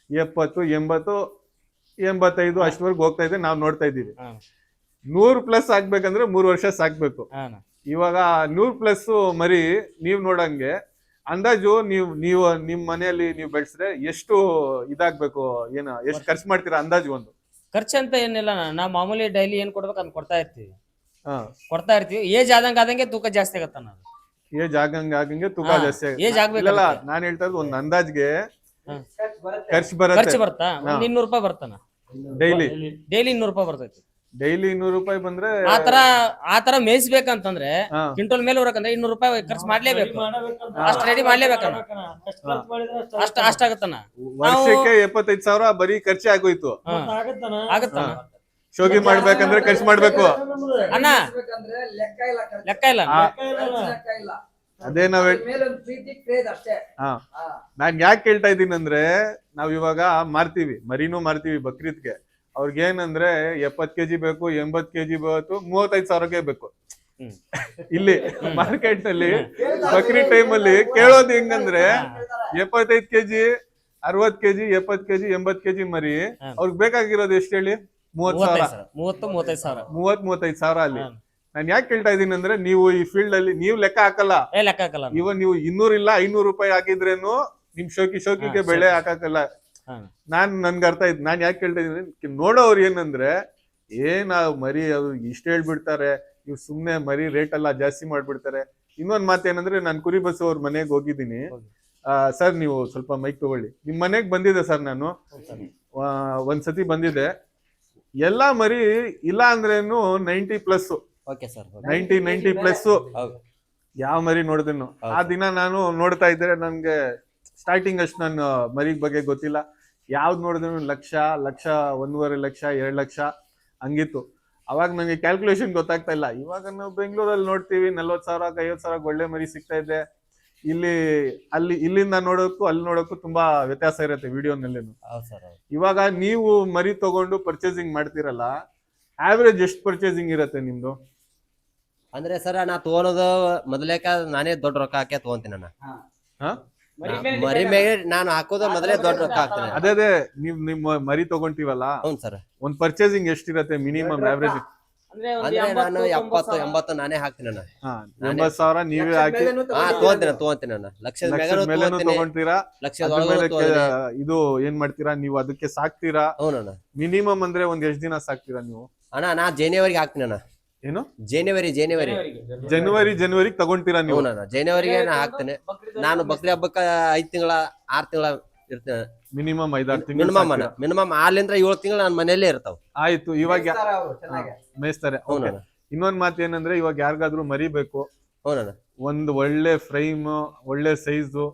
Speaker 3: 70 80 85 ಅಷ್ಟವರೆಗೂ ಹೋಗ್ತಾ ಇದೆ, ನಾವ್ ನೋಡ್ತಾ ಇದೀವಿ.
Speaker 4: ಹಾಂ
Speaker 3: 100+ ಆಗ್ಬೇಕಂದ್ರೆ 3 ವರ್ಷ ಸಾಕ್ಬೇಕು.
Speaker 4: ಹಾಂ
Speaker 3: ಇವಾಗ 100+ ಮರಿ ನೀವ್ ನೋಡಂಗೆ ಅಂದಾಜು ನೀವು ನಿಮ್ ಮನೆಯಲ್ಲಿ ನೀವು ಬೆಳೆಸಿದ್ರೆ ಎಷ್ಟು ಇದಾಗ್ಬೇಕು, ಎಷ್ಟು ಖರ್ಚು ಮಾಡ್ತೀರಾ ಅಂದಾಜು ಒಂದು?
Speaker 4: ಖರ್ಚು ಅಂತ ಏನಿಲ್ಲ ನಾವು ಮಾಮೂಲಿ ಡೈಲಿ ಏನ್ ಕೊಡ್ಬೇಕು ಅದ್ ಕೊಡ್ತಾ ಇರ್ತೀವಿ.
Speaker 3: ಹಾ,
Speaker 4: ಏಜ್ ಆದಂಗೆ ತೂಕ ಜಾಸ್ತಿ ಆಗತ್ತ ನಾವು.
Speaker 3: ಏಜ್ ಆಗಂಗೆ ತೂಕ
Speaker 4: ಹಾ,
Speaker 3: ಜಾಸ್ತಿ
Speaker 4: ಏಜ್
Speaker 3: ಇಲ್ಲ
Speaker 4: ಆಗ್ಬೇಕಾಗತ್ತೆ.
Speaker 3: ನಾನ್ ಹೇಳ್ತಾ ಇರೋದು ಒಂದ್ ಅಂದಾಜ್ಗೆ ಖರ್ಚು
Speaker 4: ಖರ್ಚು
Speaker 3: ಬರುತ್ತೆ
Speaker 4: ಬರ್ತಾ ಒಂದ್ 200 ರೂಪಾಯಿ ಬರ್ತಾನ
Speaker 3: ಡೈಲಿ.
Speaker 4: ಡೈಲಿ 200 ರೂಪಾಯಿ ಬರ್ತೈತಿ.
Speaker 3: ಡೈಲಿ 200 ರೂಪಾಯಿ ಬಂದ್ರೆ
Speaker 4: ಆತರ ಮೇಯಿಸ್ಬೇಕಂತಂದ್ರೆ
Speaker 3: ಹಾ,
Speaker 4: ಕ್ವಿಂಟಲ್ ಮೇಲೆ ಹೊರಕಂದ್ರೆ 200 ರೂಪಾಯಿ ಖರ್ಚು ಮಾಡ್ಲೇಬೇಕು. ಅಷ್ಟ್ ರೆಡಿ ಮಾಡ್ಲೇಬೇಕಣ್ಣ. ಅಷ್ಟಾಗತ್ತಣ್ಣ.
Speaker 3: ವರ್ಷಕ್ಕೆ 75,000 ಬರೀ ಖರ್ಚೆ ಆಗೋಯ್ತು.
Speaker 4: ಆಗತ್ತಣ್ಣ.
Speaker 3: ಶೋಗಿ ಮಾಡ್ಬೇಕಂದ್ರೆ ಖರ್ಚು ಮಾಡ್ಬೇಕು.
Speaker 4: ಅಣ್ಣ
Speaker 1: ಬೇಕಂದ್ರೆ ಲೆಕ್ಕ ಇಲ್ಲ ಖರ್ಚು.
Speaker 4: ಲೆಕ್ಕ ಇಲ್ಲ.
Speaker 1: ಲೆಕ್ಕ ಇಲ್ಲ.
Speaker 3: ಅದೇ ನಾವ್
Speaker 1: ಅದ್ರ ಮೇಲೆ ಒಂದು ಪ್ರೀತಿ ಕ್ರೇಜ್ ಅಷ್ಟೇ.
Speaker 3: ಹಾ,
Speaker 1: ಹಾ.
Speaker 3: ನಾನ್ ಯಾಕೆ ಕೇಳ್ತಾ ಇದ್ದೀನಿ ಅಂದ್ರೆ ನಾವ್ ಇವಾಗ ಮಾರ್ತೀವಿ, ಮರಿನೂ ಮಾರ್ತೀವಿ ಬಕ್ರೀದ್ಗೆ. ಅವ್ರಿಗೆ ಏನಂದ್ರೆ 70 kg ಬೇಕು, 80 kg ಬೇಕು, 35,000ಕ್ಕೆ ಬೇಕು.
Speaker 4: ಹ್ಮ್.
Speaker 3: ಇಲ್ಲಿ ಮಾರ್ಕೆಟ್ ನಲ್ಲಿ ಬಕ್ರೀದ್ ಟೈಮ್ ಅಲ್ಲಿ ಕೇಳೋದು ಹೆಂಗಂದ್ರೆ 75 kg 60 kg 70 kg 80 kg ಮರಿ ಅವ್ರಿಗೆ ಬೇಕಾಗಿರೋದು ಎಷ್ಟು ಹೇಳಿ? 30,000 30-35,000 ಅಲ್ಲಿ.
Speaker 4: ಹಾ.
Speaker 3: ನಾನ್ ಯಾಕೆ ಕೇಳ್ತಾ ಇದೀನಿ ಅಂದ್ರೆ ನೀವು ಈ ಫೀಲ್ಡ್ ಅಲ್ಲಿ ನೀವು ಲೆಕ್ಕ ಹಾಕಲ್ಲ.
Speaker 4: ಲೆಕ್ಕ ಹಾಕಲ್ಲ.
Speaker 3: ಇವಾಗ ನೀವು 200 ಇಲ್ಲ 500 ರೂಪಾಯಿ ಹಾಕಿದ್ರೇನು ನಿಮ್ ಶೋಕಿಗೆ ಬೆಳೆ ಹಾಕಲ್ಲ.
Speaker 4: ಹಾ.
Speaker 3: ನನ್ಗೆ ಅರ್ಥ ಆಯ್ತು. ನಾನ್ ಯಾಕೆ ಕೇಳ್ತಾ ಇದೀನಿ, ನೋಡೋರು ಏನಂದ್ರೆ ನಾವು ಮರಿ ಅವ್ರು ಇಷ್ಟ ಹೇಳ್ಬಿಡ್ತಾರೆ, ಇವ್ ಸುಮ್ನೆ ಮರಿ ರೇಟ್ ಎಲ್ಲ ಜಾಸ್ತಿ ಮಾಡ್ಬಿಡ್ತಾರೆ. ಇನ್ನೊಂದ್ ಮಾತೇನಂದ್ರೆ ನಾನ್ ಕುರಿ ಬಸ್ ಅವ್ರ ಮನೆಗೆ ಹೋಗಿದ್ದೀನಿ. ಸರ್ ನೀವು ಸ್ವಲ್ಪ ಮೈಕ್ ತಗೊಳ್ಳಿ. ನಿಮ್ ಮನೆಗ್ ಬಂದಿದೆ ಸರ್ ನಾನು, ಒಂದ್ಸತಿ ಬಂದಿದೆ. ಎಲ್ಲಾ ಮರಿ ಇಲ್ಲ ಅಂದ್ರೇನು 90+,
Speaker 4: ಓಕೆ ಸರ್.
Speaker 3: 90+ ಯಾವ ಮರಿ ನೋಡಿದ್ನು. ಆ ದಿನ ನಾನು ನೋಡ್ತಾ ಇದ್ರೆ ನನ್ಗೆ ಸ್ಟಾರ್ಟಿಂಗ್ ಅಷ್ಟು ನನ್ನ ಮರಿಗ್ ಬಗ್ಗೆ ಗೊತ್ತಿಲ್ಲ. ಯಾವ್ದು ನೋಡಿದ್ರು 1,00,000 1.5 ಲಕ್ಷ 2 ಲಕ್ಷ ಹಂಗಿತ್ತು. ಅವಾಗ ನಂಗೆ ಕ್ಯಾಲ್ಕುಲೇಷನ್ ಗೊತ್ತಾಗ್ತಾ ಇಲ್ಲ. ಇವಾಗ ನಾವು ಬೆಂಗಳೂರಲ್ಲಿ ನೋಡ್ತೀವಿ 40,000 50,000 ಒಳ್ಳೆ ಮರಿ ಸಿಗ್ತಾ ಇದೆ. ಇಲ್ಲಿಂದ ನೋಡೋಕ್ಕೂ ಅಲ್ಲಿ ನೋಡೋಕ್ಕೂ ತುಂಬಾ ವ್ಯತ್ಯಾಸ ಇರುತ್ತೆ ವಿಡಿಯೋನಲ್ಲಿ. ಇವಾಗ ನೀವು ಮರಿ ತಗೊಂಡು ಪರ್ಚೇಸಿಂಗ್ ಮಾಡ್ತೀರಲ್ಲ, ಆವ್ರೇಜ್ ಎಷ್ಟು ಪರ್ಚೇಸಿಂಗ್ ಇರುತ್ತೆ ನಿಮ್ದು?
Speaker 6: ಅಂದ್ರೆ ಸರ್ ನಾ ತಗೊಳೋದು ಮೊದಲೇಕ ನಾನೇ ದೊಡ್ಡ ರೊಕ್ಕ ಹಾಕಿ ತಗೊಂತೀನಿ ಅಣ್ಣ.
Speaker 3: ಹಾ,
Speaker 6: ಮರಿ ಮೇಲೆ ನಾನು ಹಾಕೋದು ಮೊದಲೇ ದೊಡ್ಡ ರೊಕ್ಕ ಹಾಕ್ತೀನಿ.
Speaker 3: ಅದೇ ನಿಮ್ಮ ಮರಿ ತಗೊಂತೀವಲ್ಲ,
Speaker 6: ಹೌದು ಸರ್.
Speaker 3: ಒಂದ್ ಪರ್ಚೇಸಿಂಗ್ ಎಷ್ಟಿರತ್ತೆ ಮಿನಿಮಮ್ ಆವ್ರೇಜ್?
Speaker 6: ಅಂದ್ರೆ ನಾನು 70-80 ನಾನೇ ಹಾಕ್ತೀನಿ ಅಣ್ಣ.
Speaker 3: 80,000 ನೀವೇ ಹಾಕಿ
Speaker 6: ತಗೊಂತೀನಿ ಅಣ್ಣ. ಲಕ್ಷದ
Speaker 3: ಮೇಲೇನು ತಗೊಂತೀರಾ?
Speaker 6: ಲಕ್ಷದ
Speaker 3: ಇದು ಏನ್ ಮಾಡ್ತೀರಾ ನೀವು? ಅದಕ್ಕೆ ಸಾಕ್ತೀರಾ?
Speaker 6: ಹೌದಣ್ಣ.
Speaker 3: ಮಿನಿಮಮ್ ಅಂದ್ರೆ ಒಂದ್ ಎಷ್ಟ್ ದಿನ ಸಾಕ್ತೀರಾ ನೀವು?
Speaker 6: ಅಣ್ಣ ನಾ ಜನವರಿಗೆ ಹಾಕ್ತೀನಿ ಅಣ್ಣ.
Speaker 3: ಏನು ಜನವರಿ ತಗೊಂತೀರಾ ನೀವು?
Speaker 6: ಜನವರಿಗೆ ನಾ ಹಾಕ್ತೇನೆ. ನಾನು ಬಕ್ರಿ ಹಬ್ಬಕ್ಕ 5 ತಿಂಗಳ 6 ತಿಂಗಳ ಇರ್ತೇನೆ.
Speaker 3: ಮಿನಿಮಮ್ 5-6 ತಿಂಗಳು
Speaker 6: ಮಿನಿಮಮ್ 6 7 ತಿಂಗಳು ನಾನು ಮನೆಯಲ್ಲೇ ಇರ್ತಾವ.
Speaker 3: ಆಯ್ತು. ಇವಾಗ ಮೇಯಿಸ್ತಾರೆ.
Speaker 6: ಹೌದಣ್ಣ.
Speaker 3: ಇನ್ನೊಂದ್ ಮಾತು ಏನಂದ್ರೆ, ಇವಾಗ ಯಾರಿಗಾದ್ರೂ ಮರಿ ಬೇಕು,
Speaker 6: ಹೌದಣ್ಣ,
Speaker 3: ಒಂದು ಒಳ್ಳೆ ಫ್ರೈಮ್ ಒಳ್ಳೆ ಸೈಜು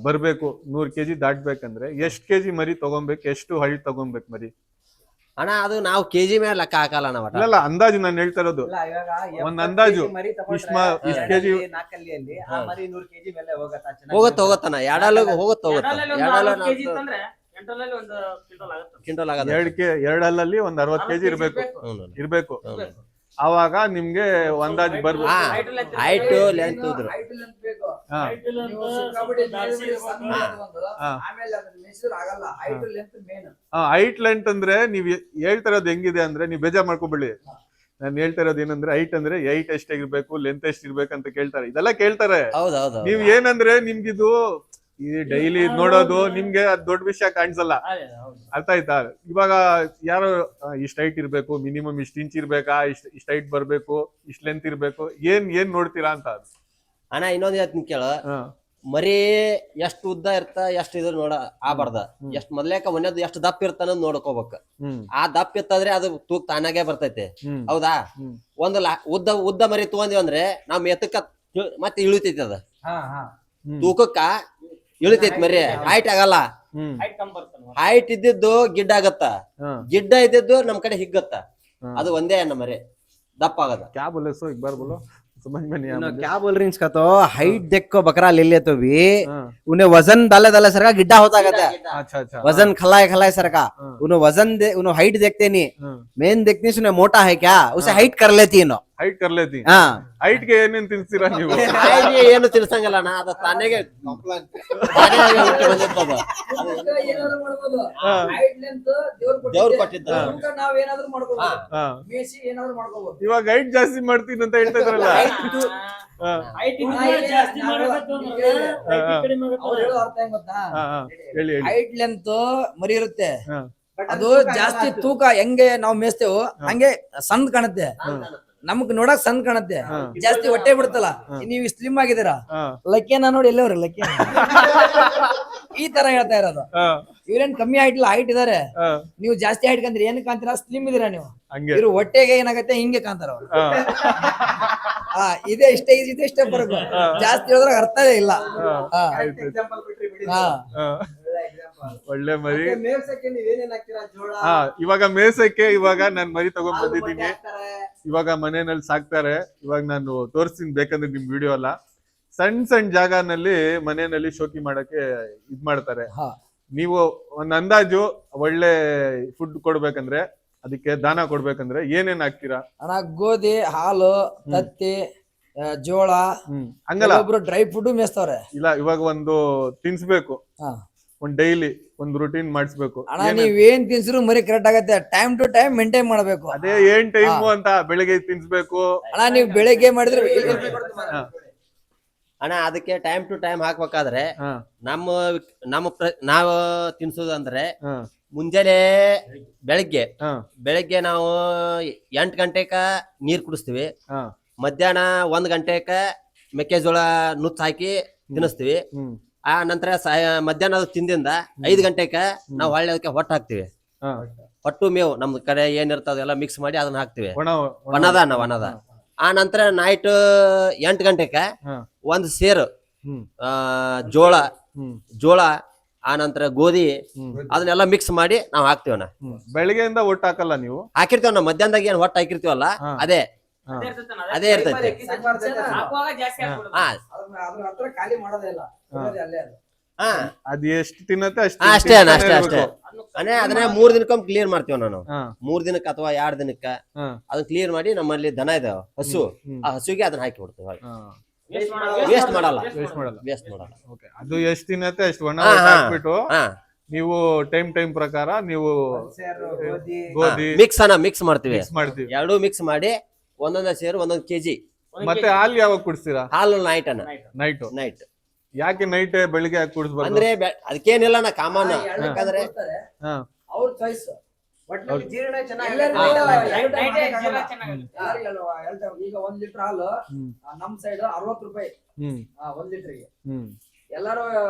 Speaker 3: ಬರ್ಬೇಕು, 100 kg ದಾಟ್ಬೇಕಂದ್ರೆ ಎಷ್ಟ್ kg ಮರಿ ತಗೊಬೇಕು? ಎಷ್ಟು ಹೈಟ್ ತಗೊಬೇಕು ಮರಿ?
Speaker 6: ಅಣ್ಣ ಅದು ನಾವು ಕೆಜಿ ಮೇಲೆ ಲೆಕ್ಕ ಹಾಕಲ್ಲ ನಾವು.
Speaker 3: ಇಲ್ಲ ಅಂದಾಜು ನಾನು ಹೇಳ್ತಾ ಇರೋದು. ಒಂದ್ ಅಂದಾಜು ಇಷ್ಟ್ kg
Speaker 6: ಹೋಗತ್ತಣ್ಣ. ಕ್ವಿಂಟಲ್ ಆಗದ
Speaker 3: 2 ಒಂದ್ 60 kg ಇರ್ಬೇಕು. ಅವಾಗ ನಿಮ್ಗೆ ಒಂದಾಜು ಬರ್ಬೋದು.
Speaker 6: ಹೈಟ್ ಲೆಂತ್ ಇದ್ರು
Speaker 3: ಹೈಟ್ ಲೆಂತ್ ಅಂದ್ರೆ ನೀವ್ ಹೇಳ್ತಾ ಇರೋದು ಹೆಂಗಿದೆ ಅಂದ್ರೆ, ನೀವ್ ಬೇಜಾರ್ ಮಾಡ್ಕೊಬೇಡಿ. ನಾನು ಹೇಳ್ತಾ ಇರೋದು ಏನಂದ್ರೆ, ಹೈಟ್ ಅಂದ್ರೆ ಹೈಟ್ ಎಷ್ಟಾಗಿರ್ಬೇಕು, ಲೆಂತ್ ಎಷ್ಟಿರ್ಬೇಕು ಅಂತ ಕೇಳ್ತಾರೆ. ಇದೆಲ್ಲ ಕೇಳ್ತಾರೆ. ನೀವ್ ಏನಂದ್ರೆ ನಿಮ್ಗಿದು ಈ ಡೈಲಿ ನೋಡೋದು ನಿಮ್ಗೆ ಅದ್ ದೊಡ್ಡ ವಿಷಯ ಕಾಣಿಸಲ್ಲ. ಅರ್ಥ ಆಯ್ತಾ? ಇವಾಗ ಯಾರು ಇಷ್ಟ ಹೈಟ್ ಇರ್ಬೇಕು, ಮಿನಿಮಮ್ ಇಷ್ಟ ಇಂಚ್ ಇರ್ಬೇಕಾ, ಇಷ್ಟ ಹೈಟ್ ಬರ್ಬೇಕು, ಇಷ್ಟ ಲೆಂತ್ ಇರ್ಬೇಕು, ಏನ್ ನೋಡ್ತೀರಾ ಅಂತ.
Speaker 6: ಅಣ್ಣ ಇನ್ನೊಂದ್ ಹೇಳ್ತೀನಿ ಕೇಳ. ಮರಿ ಎಷ್ಟು ಉದ್ದ ಇರ್ತ ಎಷ್ಟು ಇದ್ರ ನೋಡ ಆಬಾರ್ದ. ಎಷ್ಟ್ ಮೊದ್ಲೇಕ ಒಂದೇದು ಎಷ್ಟು ದಪ್ಪ ಇರ್ತಾನ ನೋಡ್ಕೋಬೇಕು. ಆ ದಪ್ಪ ಇತ್ತಂದ್ರೆ ಅದು ತೂಕ ತಾನಾಗೆ ಬರ್ತೈತೆ. ಹೌದಾ? ಉದ್ದ ಮರಿ ತಗೊಂಡಿವಿ ಅಂದ್ರೆ ನಾವ್ ಎತ್ತಕ್ಕ ಮತ್ತೆ ಇಳಿತೈತಿ. ಅದ ತೂಕಕ್ಕ ಇಳಿತೈತಿ ಮರಿ, ಹೈಟ್ ಆಗಲ್ಲ. ಹೈಟ್ ಇದ್ದಿದ್ದು ಗಿಡ್ಡ ಆಗತ್ತ, ಗಿಡ್ಡ ಇದ್ದಿದ್ದು ನಮ್ ಕಡೆ ಹಿಗ್ಗತ್ತ. ಅದು ಒಂದೇ ಅನ್ನ ಮರಿ ದಪ್ಪ ಆಗದ.
Speaker 3: ಕ್ಯಾ ಬೋಲೆ ಸೋ, एक बार बोलो. समझ में नहीं आया मुझे।
Speaker 2: क्या बोल रही हैं इसका तो हाइट देख को बकरा ले ले तो भी
Speaker 3: हाँ,
Speaker 2: उन्हें वजन डाले डाले सर का गिड्ढा होता कहता है
Speaker 3: अच्छा अच्छा
Speaker 2: वजन खलाए खलाए सर का
Speaker 3: हाँ।
Speaker 2: उन्हें हाइट देखते नहीं
Speaker 3: हाँ,
Speaker 2: मेन देखते नहीं सुने मोटा है क्या उसे हाइट कर लेती है नो
Speaker 3: ಹೈಟ್ कर लेती
Speaker 2: हाँ
Speaker 3: ಹೈಟ್ ಗೆ ಏನೇನ್ ತಿನ್ಸ್ತೀರಾ ನೀವು
Speaker 6: ಹಾಗೆ ಏನು ತಿಳ್ಸಂಗಿಲ್ಲ ಅಣ್ಣ ಅದು ತಾನೇಗೆ ತಾನೇ ಹುಟ್ಟಿ ಬಂದಿರ್ತದ
Speaker 1: ಏನಾದ್ರು ಮಾಡ್ಬೋದು
Speaker 3: ಹಾ.
Speaker 1: Height length
Speaker 6: ದೇವ್ರು ಕೊಟ್ಟಿದ್ದು.
Speaker 1: ತೂಕ ನಾವ್ ಏನಾದ್ರು ಮಾಡ್ಕೋಬಹುದು
Speaker 3: ಹಾ.
Speaker 1: ಮೇಸಿ ಏನಾದ್ರು ಮಾಡ್ಕೋಬಹುದು
Speaker 3: ಇವಾಗ ಹೈಟ್ ಜಾಸ್ತಿ ಮಾಡ್ತೀನಿ ಅಂತ ಹೇಳ್ತಾ ಇದ್ರಲ್ಲ ಹಾ,
Speaker 1: ಅವ್ರು ಹೇಳೋ ಅರ್ಥ ಹೆಂಗ್ ಗೊತ್ತಾ
Speaker 3: ಹಾ, ಹಾ. ಹೇಳಿ ಹೇಳಿ
Speaker 1: ಹೈಟ್ ಲೆಂತ್ ಮರಿ ಇರುತ್ತೆ
Speaker 3: ಹಾ,
Speaker 1: ಅದು ಜಾಸ್ತಿ ತೂಕ ಹೆಂಗೆ ನಾವು ಮೇಯಿಸ್ತೇವೋ ಹಂಗೆ ಸಣ್ಣ ಕಾಣುತ್ತೆ ನಮಗ್ ನೋಡಕ್ ಸಣ್ಣ ಕಾಣುತ್ತೆ ಜಾಸ್ತಿ ಹೊಟ್ಟೆ ಬಿಡುತ್ತಲ್ಲ ನೀವು ಸ್ಲಿಮ್ ಆಗಿದ್ದೀರಾ
Speaker 3: ಹಾ,
Speaker 1: ಲಕ್ಕಿಯನ್ನ ನೋಡಿ ಎಲ್ಲವ್ರಿ ಲಕ್ಕಿ ಈ ತರ ಹೇಳ್ತಾ ಇರೋದು
Speaker 3: ಹಾ,
Speaker 1: ಇವ್ರೇನ್ ಕಮ್ಮಿ ಹೈಟ್ ಇಲ್ಲ ಹೈಟ್ ಇದಾರೆ
Speaker 3: ಹಾ.
Speaker 1: ನೀವು ಜಾಸ್ತಿ ಹೈಟ್ ಕಂತೀರಿ ಏನ್ ಕಾಣ್ತೀರಾ ಸ್ಲಿಮ್ ಇದೀರಾ ನೀವು
Speaker 3: ಹಂಗೆ
Speaker 1: ಇವ್ರು ಹೊಟ್ಟೆಗೆ ಏನಾಗತ್ತೆ ಹಿಂಗೆ ಕಾಣ್ತಾರ ಅವ್ರು
Speaker 3: ಹಾ,
Speaker 1: ಇದೇ ಇಷ್ಟೇ ಬರಬೇಕು ಜಾಸ್ತಿ ಹೇಳಿದ್ರೆ ಅರ್ಥನೇ ಇಲ್ಲ ಹಾ. ಹಾ.
Speaker 3: ಹಾ. ಒಳ್ಳೆ ಮರಿ
Speaker 2: ಮೇಲ್ಸಕ್ಕೆ ನೀವೇನೇನ್ ಹಾಕ್ತೀರಾ ಜೋಳ
Speaker 3: ಹಾ ಇವಾಗ ಮೇಸಕ್ಕೆ ಇವಾಗ ನಾನ್ ಮರಿ ತಗೊಂಡ್ ಬಂದಿದ್ದೀನಿ ಇವಾಗ ಮನೆಯಲ್ಲಿ ಸಾಕ್ತಾರೆ ಇವಾಗ ನಾನು ತೋರಿಸ್ತೀನಿ ಬೇಕಂದ್ರೆ ನಿಮ್ ವಿಡಿಯೋ ಅಲ್ಲ ಸಣ್ಣ ಸಣ್ಣ ಜಾಗನಲ್ಲಿ ಮನೆಯಲ್ಲಿ ಶೋಕಿ ಮಾಡಕ್ಕೆ ಇದ್ ಮಾಡ್ತಾರೆ
Speaker 1: ಹಾ.
Speaker 3: ನೀವು ಒಂದ್ ಅಂದಾಜು ಒಳ್ಳೆ ಫುಡ್ ಕೊಡ್ಬೇಕಂದ್ರೆ ಅದಕ್ಕೆ ದಾನ ಕೊಡ್ಬೇಕಂದ್ರೆ ಏನೇನ್ ಹಾಕ್ತೀರಾ
Speaker 1: ಅಣ್ಣ ಗೋಧಿ ಹಾಲು ತತ್ತಿ ಜೋಳ
Speaker 3: ಹಂಗಲ್ಲ
Speaker 1: ಒಬ್ರು ಡ್ರೈ ಫುಡ್ ಮೇಯಿಸ್ತವ್ರೆ
Speaker 3: ಇಲ್ಲ ಇವಾಗ ಒಂದು ತಿನ್ಸ್ಬೇಕು
Speaker 1: ಹಾ.
Speaker 3: ಒಂದ್ ಡೈಲಿ ಒಂದ್ ರುಟೀನ್ ಮಾಡಿಸ್ಬೇಕು
Speaker 1: ಅಣ್ಣ ನೀವ್ ಏನ್ ತಿನ್ಸಿದ್ರು ಮರಿ ಕರೆಕ್ಟ್ ಆಗತ್ತೆ ಟೈಮ್ ಟು ಟೈಮ್ ಮೇಂಟೈನ್ ಮಾಡ್ಬೇಕು
Speaker 3: ಅದೇ ಏನ್ ಟೈಮು ಅಂತ ಬೆಳಿಗ್ಗೆ ತಿನ್ಸ್ಬೇಕು
Speaker 1: ಅಣ್ಣ ನೀವ್ ಬೆಳಿಗ್ಗೆ ಮಾಡಿದ್ರೆ
Speaker 6: ಅಣ್ಣ ಅದಕ್ಕೆ ಟೈಮ್ ಟು ಟೈಮ್ ಹಾಕ್ಬೇಕಾದ್ರೆ
Speaker 3: ಹಾ,
Speaker 6: ನಮ್ಮ ನಾವು ತಿನ್ಸೋದು ಅಂದ್ರೆ
Speaker 3: ಹಾ,
Speaker 6: ಮುಂಜಾನೆ ಬೆಳಿಗ್ಗೆ
Speaker 3: ಹಾ,
Speaker 6: ಬೆಳಿಗ್ಗೆ ನಾವು 8 ಗಂಟೆಕ ನೀರ್ ಕುಡಿಸ್ತೀವಿ
Speaker 3: ಹಾ,
Speaker 6: ಮಧ್ಯಾಹ್ನ 1 ಗಂಟೆಕ ಮೆಕ್ಕೆಜೋಳ ನುಚ್ಚ ಹಾಕಿ ತಿನ್ನಿಸ್ತೀವಿ
Speaker 3: ಹ್ಮ್,
Speaker 6: ಆ ನಂತರ ಮಧ್ಯಾಹ್ನ ಅದು ತಿಂದಿಂದ 5 ಗಂಟೆಕ ನಾವು ಹೊಳ್ಳಿ ಅದಕ್ಕೆ ಹೊಟ್ಟು ಹಾಕ್ತಿವಿ
Speaker 3: ಹಾ.
Speaker 6: ಹೊಟ್ಟು ಮೇವು ನಮ್ ಕಡೆ ಏನಿರ್ತದ ಎಲ್ಲ ಮಿಕ್ಸ್ ಮಾಡಿ ಅದನ್ನ ಹಾಕ್ತಿವಿ
Speaker 3: ಒಣ
Speaker 6: ಒಣದ ಆ ನಂತರ ನೈಟ್ 8 ಗಂಟೆಕ
Speaker 3: ಹಾ.
Speaker 6: ಒಂದ್ ಸೇರು
Speaker 3: ಹ್ಮ್,
Speaker 6: ಜೋಳ ಆ ನಂತರ ಗೋಧಿ
Speaker 3: ಹ್ಮ್,
Speaker 6: ಅದನ್ನೆಲ್ಲ ಮಿಕ್ಸ್ ಮಾಡಿ ನಾವ್ ಹಾಕ್ತಿವಣ್ಣ
Speaker 3: ಹ್ಮ್. ಬೆಳಿಗ್ಗೆಯಿಂದ ಒಟ್ಟು ಹಾಕಲ್ಲ ನೀವು
Speaker 6: ಹಾಕಿರ್ತೀವ ನಾವು ಮಧ್ಯಾಹ್ನದಾಗ ಏನ್ ಹೊಟ್ಟು ಹಾಕಿರ್ತೀವಲ್ಲ
Speaker 3: ಹಾ.
Speaker 6: ಅದೇ
Speaker 3: ಹಾ.
Speaker 6: ಅದೇ ಇರ್ತೈತಿ ಹಾ
Speaker 1: ಅದ್ರ ಹತ್ರ ಖಾಲಿ ಮಾಡೋದೇ ಇಲ್ಲ ಇರೋದೇ ಅಲ್ಲೇ ಅದು.
Speaker 6: ಹಾ
Speaker 3: ಅದ್ ಎಷ್ಟು ತಿನ್ನತ್ತೆ
Speaker 6: ಅಷ್ಟೇ ಅಣ್ಣ ಅಷ್ಟೇ ಅನೇ ಅದನ್ನೇ 3 ದಿನಕ್ಕೊಮ್ಮೆ ಕ್ಲಿಯರ್ ಮಾಡ್ತೀವಿ ನಾವು 3 ದಿನಕ್ಕೆ ಅಥವಾ 2 ದಿನಕ್ಕ ಅದನ್ನ ಕ್ಲಿಯರ್ ಮಾಡಿ ನಮ್ಮಲ್ಲಿ ದನ ಇದಾವ ಹಸು ಆ ಹಸುಗೆ ಅದನ್ನ ಹಾಕಿ ಬಿಡ್ತೀವಿ ವೇಸ್ಟ್ ಮಾಡಲ್ಲ ವೇಸ್ಟ್ ಮಾಡಲ್ಲ
Speaker 3: ಓಕೆ ಅದು ಎಷ್ಟು ತಿನ್ನತ್ತೆ ಅಷ್ಟು ಒಣ
Speaker 6: ಹಾ, ಹಾ.
Speaker 3: ಹಾಕ್ಬಿಟ್ಟು
Speaker 6: ಹಾ
Speaker 3: ನೀವು ಟೈಮ್ ಪ್ರಕಾರ ನೀವು ಗೋಧಿ
Speaker 6: ಮಿಕ್ಸ್ ಮಾಡ್ತೀವಿ
Speaker 3: ಮಿಕ್ಸ್ ಮಾಡ್ತೀವಿ
Speaker 6: ಎರಡೂ ಮಿಕ್ಸ್ ಮಾಡಿ ಒಂದೊಂದೇ ಸೇರು 1 ಕೆಜಿ
Speaker 3: ಮತ್ತೆ ಹಾಲು ಯಾವಾಗ ಕುಡಿಸ್ತೀರಾ
Speaker 6: ಹಾಲು ನೈಟ್ ಅನ್ನ
Speaker 3: ನೈಟ್
Speaker 6: ನೈಟ್
Speaker 3: ಯಾಕೆ ನೈಟ್ ಬೆಳಿಗ್ಗೆ ಹಾಕಿ ಕುಡಿಸ್ಬಾರ್ದು
Speaker 6: ಅಂದ್ರೆ ಅದಕ್ಕೇನಿಲ್ಲ ನಾ ಕಾಮನ್
Speaker 1: ಎರಡು
Speaker 6: ಯಾಕಂದ್ರೆ
Speaker 1: ಕೊಡ್ತಾರೆ.
Speaker 3: ಹಾ,
Speaker 1: ಅವ್ರ ಚಾಯ್ಸ್
Speaker 2: ಒಟ್ಟಿನಲ್ಲಿ ಜೀರ್ಣ ಚೆನ್ನಾಗಿ
Speaker 1: ಎಲ್ಲರೂ
Speaker 2: ಆಗುತ್ತೆ.
Speaker 1: ಈಗ 1 ಲೀಟರ್ ಹಾಲು
Speaker 3: ಹ್ಮ್.
Speaker 1: ನಮ್ ಸೈಡ್ 60 ರೂಪಾಯಿ
Speaker 3: ಹ್ಮ್
Speaker 1: 1 ಲೀಟರ್ಗೆ
Speaker 3: ಹ್ಮ್
Speaker 1: ಎಲ್ಲಾರು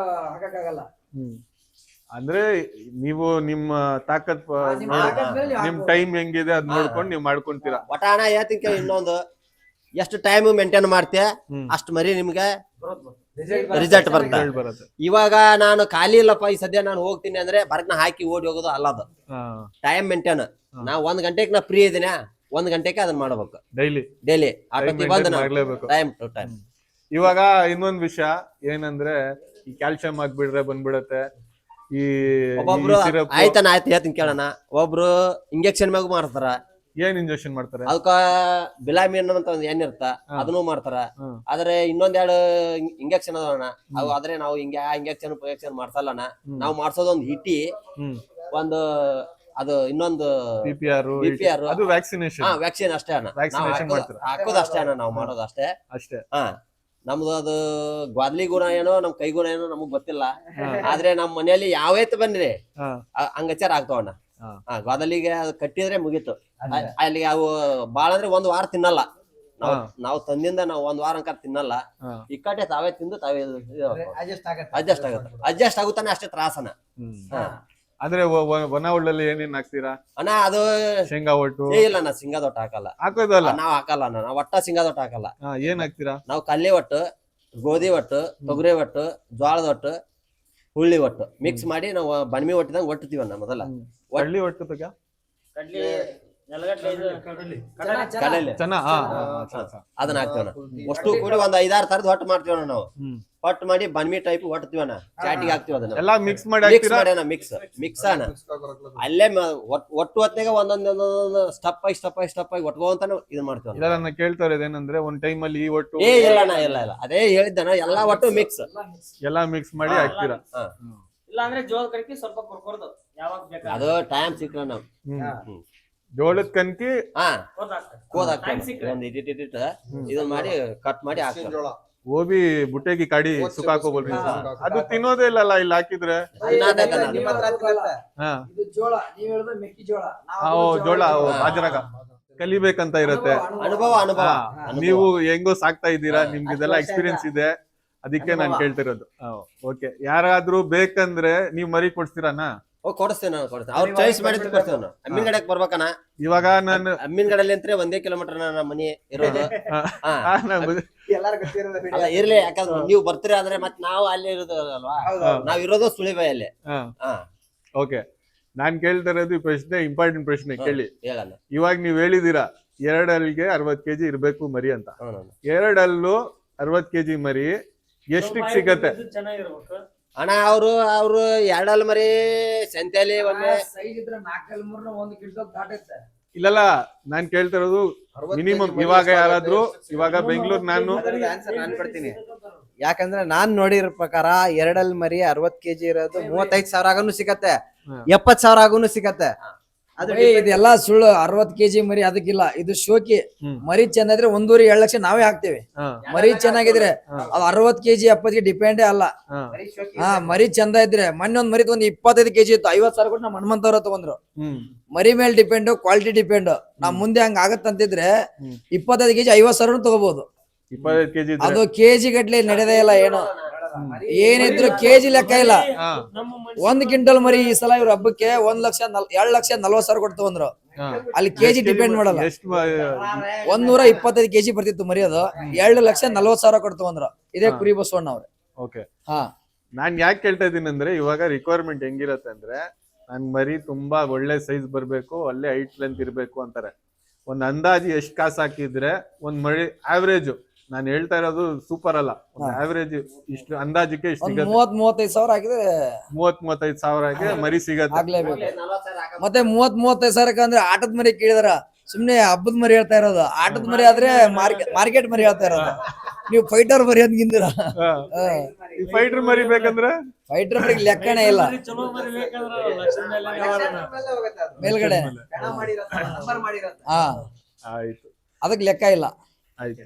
Speaker 1: ಹಾಕಕ್ಕಾಗಲ್ಲ
Speaker 3: ಹ್ಮ್ ಅಂದ್ರೆ ನೀವು ನಿಮ್ಮ ತಾಕತ್
Speaker 1: ನಿಮ್ಮ ತಾಕತ್ ಮೇಲೆ ನೀವು
Speaker 3: ನಿಮ್
Speaker 1: ಹಾಕ್ಬೋದು.
Speaker 3: ಟೈಮ್ ಹೆಂಗಿದೆ ಅದ್ ನೋಡ್ಕೊಂಡು ನೀವು ಮಾಡ್ಕೊಂತೀರಾ
Speaker 6: ಒಟ್ಟ ಹಣ ಹೇಳ್ತೀನಿ ಇನ್ನೊಂದು ಎಷ್ಟು ಟೈಮ್ ಮೇಂಟೈನ್ ಮಾಡ್ತೀಯ
Speaker 3: ಹ್ಮ್.
Speaker 6: ಅಷ್ಟು ಮರಿ ನಿಮ್ಗೆ
Speaker 2: Result
Speaker 6: ರಿಸಲ್ಟ್ ಬರುತ್ತೆ
Speaker 3: Result ಬರುತ್ತೆ
Speaker 6: ಇವಾಗ ನಾನು ಖಾಲಿ ಇಲ್ಲಪ್ಪ ಈ ಸದ್ಯ ನಾನು ಹೋಗ್ತೀನಿ ಅಂದ್ರೆ ಬರಕ್ನ ಹಾಕಿ ಓಡಿ ಹೋಗೋದು ಅಲ್ಲದು ಟೈಮ್ ಮೇಂಟೈನ್ ನಾ 1 ಗಂಟೆಗೆ ನಾ ಫ್ರೀ ಇದೀನ 1 ಗಂಟೆಗೆ ಅದನ್ನ ಮಾಡ್ಬೇಕು
Speaker 3: ಡೈಲಿ
Speaker 6: ಡೈಲಿ ಆಟೋತಿ ಬಂದು
Speaker 3: ಮಾಡ್ಲೇಬೇಕು
Speaker 6: ಟೈಮ್ ಟು ಟೈಮ್
Speaker 3: ಇವಾಗ ಇನ್ನೊಂದ್ ವಿಷಯ ಏನಂದ್ರೆ ಈ ಕ್ಯಾಲ್ಸಿಯಂ ಹಾಕ್ಬಿಟ್ರೆ ಬಂದ್ಬಿಡತ್ತೆ ಈ
Speaker 6: ಒಬ್ಬೊಬ್ರು
Speaker 3: syrup-
Speaker 6: ಆಯ್ತಾನ ಆಯ್ತು ಹೇಳ್ತೀನಿ ಕೇಳೋಣ ಒಬ್ರು ಇಂಜೆಕ್ಷನ್ ಮ್ಯಾಗ ಮಾಡ್ತಾರ
Speaker 3: ಏನ್ ಇಂಜೆಕ್ಷನ್ ಮಾಡ್ತಾರೆ
Speaker 6: ಅದಕ್ಕ ಬಿಲಾಮಿ ಅನ್ನೋಂತ ಒಂದ್ ಎಣ್ಣೆ ಇರ್ತ ಅದನ್ನು ಮಾಡ್ತಾರ
Speaker 3: ಹ್ಮ್.
Speaker 6: ಆದ್ರೆ ಇನ್ನೊಂದೆರಡು ಇಂಜೆಕ್ಷನ್ ಅದಾವಣ್ಣ ಅವು ಆದ್ರೆ ನಾವು ಹಿಂಗ ಇಂಜೆಕ್ಷನ್ ಮಾಡ್ಸಲ್ಲಣ್ಣ ನಾವು ಮಾಡ್ಸೋದು ಒಂದ್ ಹಿಟ್ಟಿ
Speaker 3: ಹ್ಮ್
Speaker 6: ಒಂದು ಅದು ಇನ್ನೊಂದು
Speaker 3: PPR
Speaker 6: PPR
Speaker 3: ಅದು ವ್ಯಾಕ್ಸಿನೇಷನ್
Speaker 6: ವ್ಯಾಕ್ಸಿನ್ ಅಷ್ಟೇ ಅಣ್ಣ
Speaker 3: Vaccination ಮಾಡ್ತೀರಾ?
Speaker 6: ಹಾಕೋದು ಅಷ್ಟೇ ಅಣ್ಣ ನಾವು ಮಾಡೋದು ಅಷ್ಟೇ
Speaker 3: ಅಷ್ಟೇ
Speaker 6: ಹಾ ನಮ್ದು ಅದು ಗ್ವಾದ್ಲಿ ಗುಣ ಏನೋ ನಮ್ ಕೈ ಗುಣ ಏನೋ ನಮಗ್ ಗೊತ್ತಿಲ್ಲ ಆದ್ರೆ ನಮ್ ಮನೆಯಲ್ಲಿ ಯಾವೈತ್ ಬನ್ರಿ
Speaker 3: ಹಾ
Speaker 6: ಹಂಗಚಾರ ಆಗ್ತಾವಣ್ಣ
Speaker 3: ಹಾ.
Speaker 6: ಗ್ವಾದಲಿಗೆ ಅದು ಕಟ್ಟಿದ್ರೆ ಮುಗೀತು ಅಲ್ಲಿ ಅವು ಬಾಳ ಅಂದ್ರೆ 1 ವಾರ ತಿನ್ನಲ್ಲ ನಾವು ತಂದಿಂದ ನಾವು 1 ವಾರ ಅಂಕ ತಿನ್ನಲ್ಲ
Speaker 3: ಹಾ.
Speaker 6: ಇಕ್ಕಟ್ಟೆ ತಾವೇ ತಿಂದು ತಾವೇ
Speaker 2: adjust ಆಗುತ್ತೆ.
Speaker 6: ಅಡ್ಜಸ್ಟ್ ಆಗುತ್ತಾನೆ ಅಷ್ಟೇ ತ್ರಾಸನ
Speaker 3: ಹ್ಮ್.
Speaker 6: ಹಾ.
Speaker 3: ಅಂದ್ರೆ ಒಣ ಉಳ್ಳಲ್ಲಿ ಏನೇನ್ ಹಾಕ್ತೀರಾ
Speaker 6: ಅಣ್ಣ ಅದು
Speaker 3: ಶೇಂಗಾ ಒಟ್ಟು
Speaker 6: ಇಲ್ಲ ನಾ ಸಿಂಗಾದ ಒಟ್ಟು ಹಾಕಲ್ಲ
Speaker 3: ಹಾಕೋದಲ್ಲ
Speaker 6: ನಾವ್ ಹಾಕಲ್ಲ ಅಣ್ಣ ನಾವ್ ಒಟ್ಟ ಸಿಂಗಾದ ಒಟ್ಟು ಹಾಕಲ್ಲ
Speaker 3: ಹಾ ಏನ್ ಹಾಕ್ತೀರಾ
Speaker 6: ನಾವು ಕಲ್ಲಿ ಒಟ್ಟು ಗೋಧಿ ಒಟ್ಟು ತೊಗರಿ ಒಟ್ಟು ಜೋಳದ ಒಟ್ಟು ಹುಳ್ಳಿ ಒಟ್ಟು ಮಿಕ್ಸ್ ಮಾಡಿ ನಾವು ಬಣ್ಮಿ ಒಟ್ಟಿದಂಗ್ ಒಟ್ಟುತ್ತೀವಣ್ಣ ಮೊದಲ
Speaker 3: ಹಳ್ಳಿ ಒಟ್ಟು ತಗ
Speaker 6: ಕಡಲೆ
Speaker 3: ಚೆನ್ನ
Speaker 6: ಅದನ್ನ ಹಾಕ್ತೀವಣ್ಣ ಅಷ್ಟು ಕೂಡಿ ಒಂದ್ 5-6 ತರದ್ ಹೊಟ್ಟು ಮಾಡ್ತೀವಣ್ಣ ನಾವು. ಹೊಟ್ಟು ಮಾಡಿ ಬನ್ಮಿ ಟೈಪ್ ಹೊಟ್ತೀವಣ್ಣ, ಚಾಟಿಗೆ ಹಾಕ್ತಿವಿ ಅದನ್ನ.
Speaker 3: ಎಲ್ಲಾ ಮಿಕ್ಸ್ ಮಾಡಿ
Speaker 6: ಮಿಕ್ಸ್
Speaker 3: ಹಾಕ್ತೀರಾ?
Speaker 6: ಮಾಡ್ಯಾನ ಮಿಕ್ಸ್ ಅಣ್ಣ. ಅಲ್ಲೇ ಒಟ್ಟು ಹೊತ್ತಿನಾಗ ಒಂದೊಂದು ಸ್ಟಪ್ ಆಗಿ ಒಟ್ಕೊಂತಾನೆ ಇದು ಮಾಡ್ತೀವಿ.
Speaker 3: ಇಲ್ಲ ನಾನು ಕೇಳ್ತಾ ಇರೋದೇನಂದ್ರೆ ಒಂದ್ ಟೈಮ್ ಅಲ್ಲಿ ಈ ಒಟ್ಟು
Speaker 6: ಇಲ್ಲ ಅಣ್ಣ, ಇಲ್ಲ ಅದೇ ಹೇಳಿದ್ದಣ್ಣ, ಎಲ್ಲಾ ಒಟ್ಟು ಮಿಕ್ಸ್
Speaker 3: ಎಲ್ಲಾ ಮಿಕ್ಸ್ ಮಾಡಿ ಹಾಕ್ತೀರಾ?
Speaker 4: ಇಲ್ಲ ಅಂದ್ರೆ ಜೋಳದ ಕಡ್ಕಿ ಸ್ವಲ್ಪ ಕುರ್ಕೊರ್ದು ಯಾವಾಗ ಬೇಕಾ
Speaker 6: ಅದು ಟೈಮ್ ಸಿಕ್ಕ್ರ ನಾವು
Speaker 3: ಜೋಳದ ಕನ್ಕಿ
Speaker 6: ಕೋದ್ ಹಾಕ್ತೀವಿ ಒಂದ್ ಇಟ್ ಇದನ್ನ ಮಾಡಿ ಕಟ್ ಮಾಡಿ ಹಾಕ್ತೀವಿ.
Speaker 3: ಗೋಬಿ ಬುಟ್ಟೆಗೆ ಕಾಡಿ ಸುಕ್ಕ ಹಾಕೋಬೋದ್ರಿ. ಅದು ತಿನ್ನೋದೇ ಇಲ್ಲಲ್ಲ ಇಲ್ಲಿ ಹಾಕಿದ್ರೆ. ಹಾ
Speaker 1: ಇದು ಜೋಳ, ನೀವ್ ಹೇಳಿದ್ರೆ ಮೆಕ್ಕೆಜೋಳ.
Speaker 3: ಜೋಳ ಬಾಜರಾಗ ಕಲಿಬೇಕಂತ ಇರತ್ತೆ.
Speaker 6: ಅನುಭವ
Speaker 3: ನೀವು ಹೆಂಗೋ ಸಾಕ್ತಾ ಇದ್ದೀರಾ, ನಿಮ್ಗೆ ಇದೆಲ್ಲ ಎಕ್ಸ್ಪೀರಿಯನ್ಸ್ ಇದೆ, ಅದಕ್ಕೆ ನಾನ್ ಕೇಳ್ತಿರೋದು. ಓಕೆ, ಯಾರಾದ್ರೂ ಬೇಕಂದ್ರೆ ನೀವ್ ಮರಿ ಕೊಡ್ಸ್ತೀರಣ್ಣ?
Speaker 6: ಕೊಡಿಸ್ತೇನೆ ಅವ್ರ ಚಾಯ್ಸ್ ಮಾಡಿದ್ ಕೊಡ್ತೇವೆ ನಾವು. ಅಮ್ಮಿನಗಡಕ್ ಬರ್ಬೇಕಣ್ಣ.
Speaker 3: ಇವಾಗ ನಾನು
Speaker 6: ಅಮ್ಮಿನಗಡಲ್ಲಿ ಅಂತ 1 ಕಿಲೋಮೀಟರ್ ನಮ್ಮ ಮನಿ ಇರೋದು. ಅಲ್ಲ ಇರ್ಲಿ, ಯಾಕಂದ್ರೆ ನೀವು ಬರ್ತೀರಿ ಆದ್ರೆ ಮತ್ ನಾವು ಅಲ್ಲಿ ಇರೋದು ಅಲ್ವಾ, ನಾವ್ ಇರೋದು ಸುಳಿಬಾಯಲ್ಲಿ.
Speaker 3: ಓಕೆ, ನಾನ್ ಕೇಳ್ತಾ ಇರೋದು ಪ್ರಶ್ನೆ ಇಂಪಾರ್ಟೆಂಟ್ ಪ್ರಶ್ನೆ ಕೇಳಿ.
Speaker 6: ಹೇಳಲ್ಲ,
Speaker 3: ಇವಾಗ ನೀವ್ ಹೇಳಿದೀರಾ 2 ಹಲ್ಲಿಗೆ 60 ಕೆಜಿ ಇರ್ಬೇಕು ಮರಿ ಅಂತ. 2 ಹಲ್ಲು 60 ಕೆಜಿ ಮರಿ ಎಷ್ಟಿಗೆ ಸಿಗತ್ತೆ
Speaker 6: ಅಣ್ಣ? ಅವ್ರು 2 ಹಲ್ ಮರಿ ಸಂತೆಯಲ್ಲಿ ಒಮ್ಮೆ
Speaker 1: ಸೈಜ್ ಇದ್ರೆ 4 3 1 ಕ್ವಿಂಟಲ್ ದಾಟುತ್ತೆ.
Speaker 3: ಇಲ್ಲಲ್ಲ, ನಾನ್ ಕೇಳ್ತಾ ಇರೋದು ಮಿನಿಮಮ್. ಇವಾಗ ಯಾರಾದ್ರೂ ಇವಾಗ ಬೆಂಗಳೂರು ನಾನು
Speaker 2: ನಾನ್ ಕೊಡ್ತೀನಿ. ಯಾಕಂದ್ರೆ ನಾನ್ ನೋಡಿರೋ ಪ್ರಕಾರ 2 ಹಲ್ ಮರಿ 60 ಕೆಜಿ ಇರೋದು 35,000 ಆಗನು ಸಿಗತ್ತೆ, 70,000 ಆಗನು ಸಿಗತ್ತೆ.
Speaker 1: ಇದೆಲ್ಲ ಸುಳ್ಳು. 60 ಕೆಜಿ ಮರಿ ಅದಕ್ಕಿಲ್ಲ, ಇದು ಶೋಕಿ. ಮರಿ ಚೆನ್ನಾಗಿದ್ರೆ 1.5-2 ಲಕ್ಷ ನಾವೇ ಹಾಕ್ತೇವೆ. ಮರಿ ಚೆನ್ನಾಗಿದ್ರೆ ಅದು 60 ಕೆಜಿ 70 ಡಿಪೆಂಡೇ ಅಲ್ಲ. ಮರಿ ಚಂದ ಇದ್ರೆ ಮೊನ್ನೆ ಒಂದ್ ಮರಿ ತಗೊಂಡ್ 25 ಕೆಜಿ ಇತ್ತು, 50,000 ಕೊಟ್ಟು ನಮ್ಮ ಹನುಮಂತವ್ರ ತಗೊಂಡ್ರು. ಮರಿ ಮೇಲೆ ಡಿಪೆಂಡ್, ಕ್ವಾಲಿಟಿ ಡಿಪೆಂಡ್. ನಾವ್ ಮುಂದೆ ಹಂಗ ಆಗತ್ತಂತಿದ್ರೆ 25 ಕೆಜಿ 50,000 ತಗೋಬಹುದು.
Speaker 3: 25 ಕೆಜಿ
Speaker 1: ಅದು ಕೆಜಿ ಗಟ್ಲೆ ನಡೆದೇ ಇಲ್ಲ. ಏನು ಏನಿದ್ರು ಕೆಜಿ ಲೆಕ್ಕ ಇಲ್ಲ. 1 ಕ್ವಿಂಟಲ್ ಮರಿ ಈ ಸಲ ಇವ್ರ ಹಬ್ಬಕ್ಕೆ 1,40,000 ಕೊಟ್ಟು ತಗೊಂಡ್ರು. ಅಲ್ಲಿ ಕೆಜಿ ಡಿಪೆಂಡ್ ಮಾಡಲ್ಲ. 125 ಕೆಜಿ ಬರ್ತಿತ್ತು ಮರಿ, ಅದು 2,40,000 ಕೊಟ್ಟು ತಗೊಂಡ್ರು. ಇದೇ ಕುರಿ ಬಸವಣ್ಣ ಅವ್ರೆ.
Speaker 3: ಓಕೆ, ನಾನ್ ಯಾಕೆ ಕೇಳ್ತಾ ಇದೀನಿ ಅಂದ್ರೆ, ಇವಾಗ ರಿಕ್ವೈರ್ಮೆಂಟ್ ಹೆಂಗಿರತ್ತೆ ಅಂದ್ರೆ, ನನ್ ಮರಿ ತುಂಬಾ ಒಳ್ಳೆ ಸೈಜ್ ಬರ್ಬೇಕು, ಒಳ್ಳೆ ಹೈಟ್ ಲೆಂತ್ ಇರ್ಬೇಕು ಅಂತಾರೆ. ಒಂದ್ ಅಂದಾಜು ಎಷ್ಟ್ ಕಾಸು ಹಾಕಿದ್ರೆ ಒಂದ್ ಮರಿ ಆವ್ರೇಜ್, ನಾನು ಹೇಳ್ತಾ ಇರೋದು ಸೂಪರ್ ಅಲ್ಲ, ಆವರೇಜ್ ಇಷ್ಟು ಅಂದಾಜಕ್ಕೆ ಇಷ್ಟು ಸಿಗುತ್ತೆ.
Speaker 1: 30-35 ಸಾವಿರ ಹಾಕಿದ್ರೆ
Speaker 3: 30-35 ಸಾವಿರಕ್ಕೆ ಮರಿ ಸಿಗತ್ತೆ.
Speaker 1: ಆಗ್ಲೇಬೇಕು. ಮತ್ತೆ 30-35 ಸಾವಿರಕ್ಕೆ ಅಂದ್ರೆ ಆಟದ ಮರಿ ಕೇಳಿದಾರ, ಸುಮ್ನೆ ಹಬ್ಬದ ಮರಿ ಹೇಳ್ತಾ ಇರೋದು. ಆಟದ ಮರಿ ಆದ್ರೆ ಮಾರ್ಕೆಟ್ ಮರಿ ಹೇಳ್ತಾ ಇರೋದು. ನೀವು ಫೈಟರ್ ಮರಿ ಅಂತ ಗಿಂದಿರ.
Speaker 3: ಫೈಟರ್ ಮರಿ ಬೇಕಂದ್ರೆ
Speaker 1: ಫೈಟರ್ ಮರಿಗೆ ಲೆಕ್ಕನೇ ಇಲ್ಲ. ಮೇಲ್ಗಡೆ
Speaker 3: ಆಯ್ತು,
Speaker 1: ಅದಕ್ಕೆ ಲೆಕ್ಕ ಇಲ್ಲ.
Speaker 3: ಆಯ್ತು.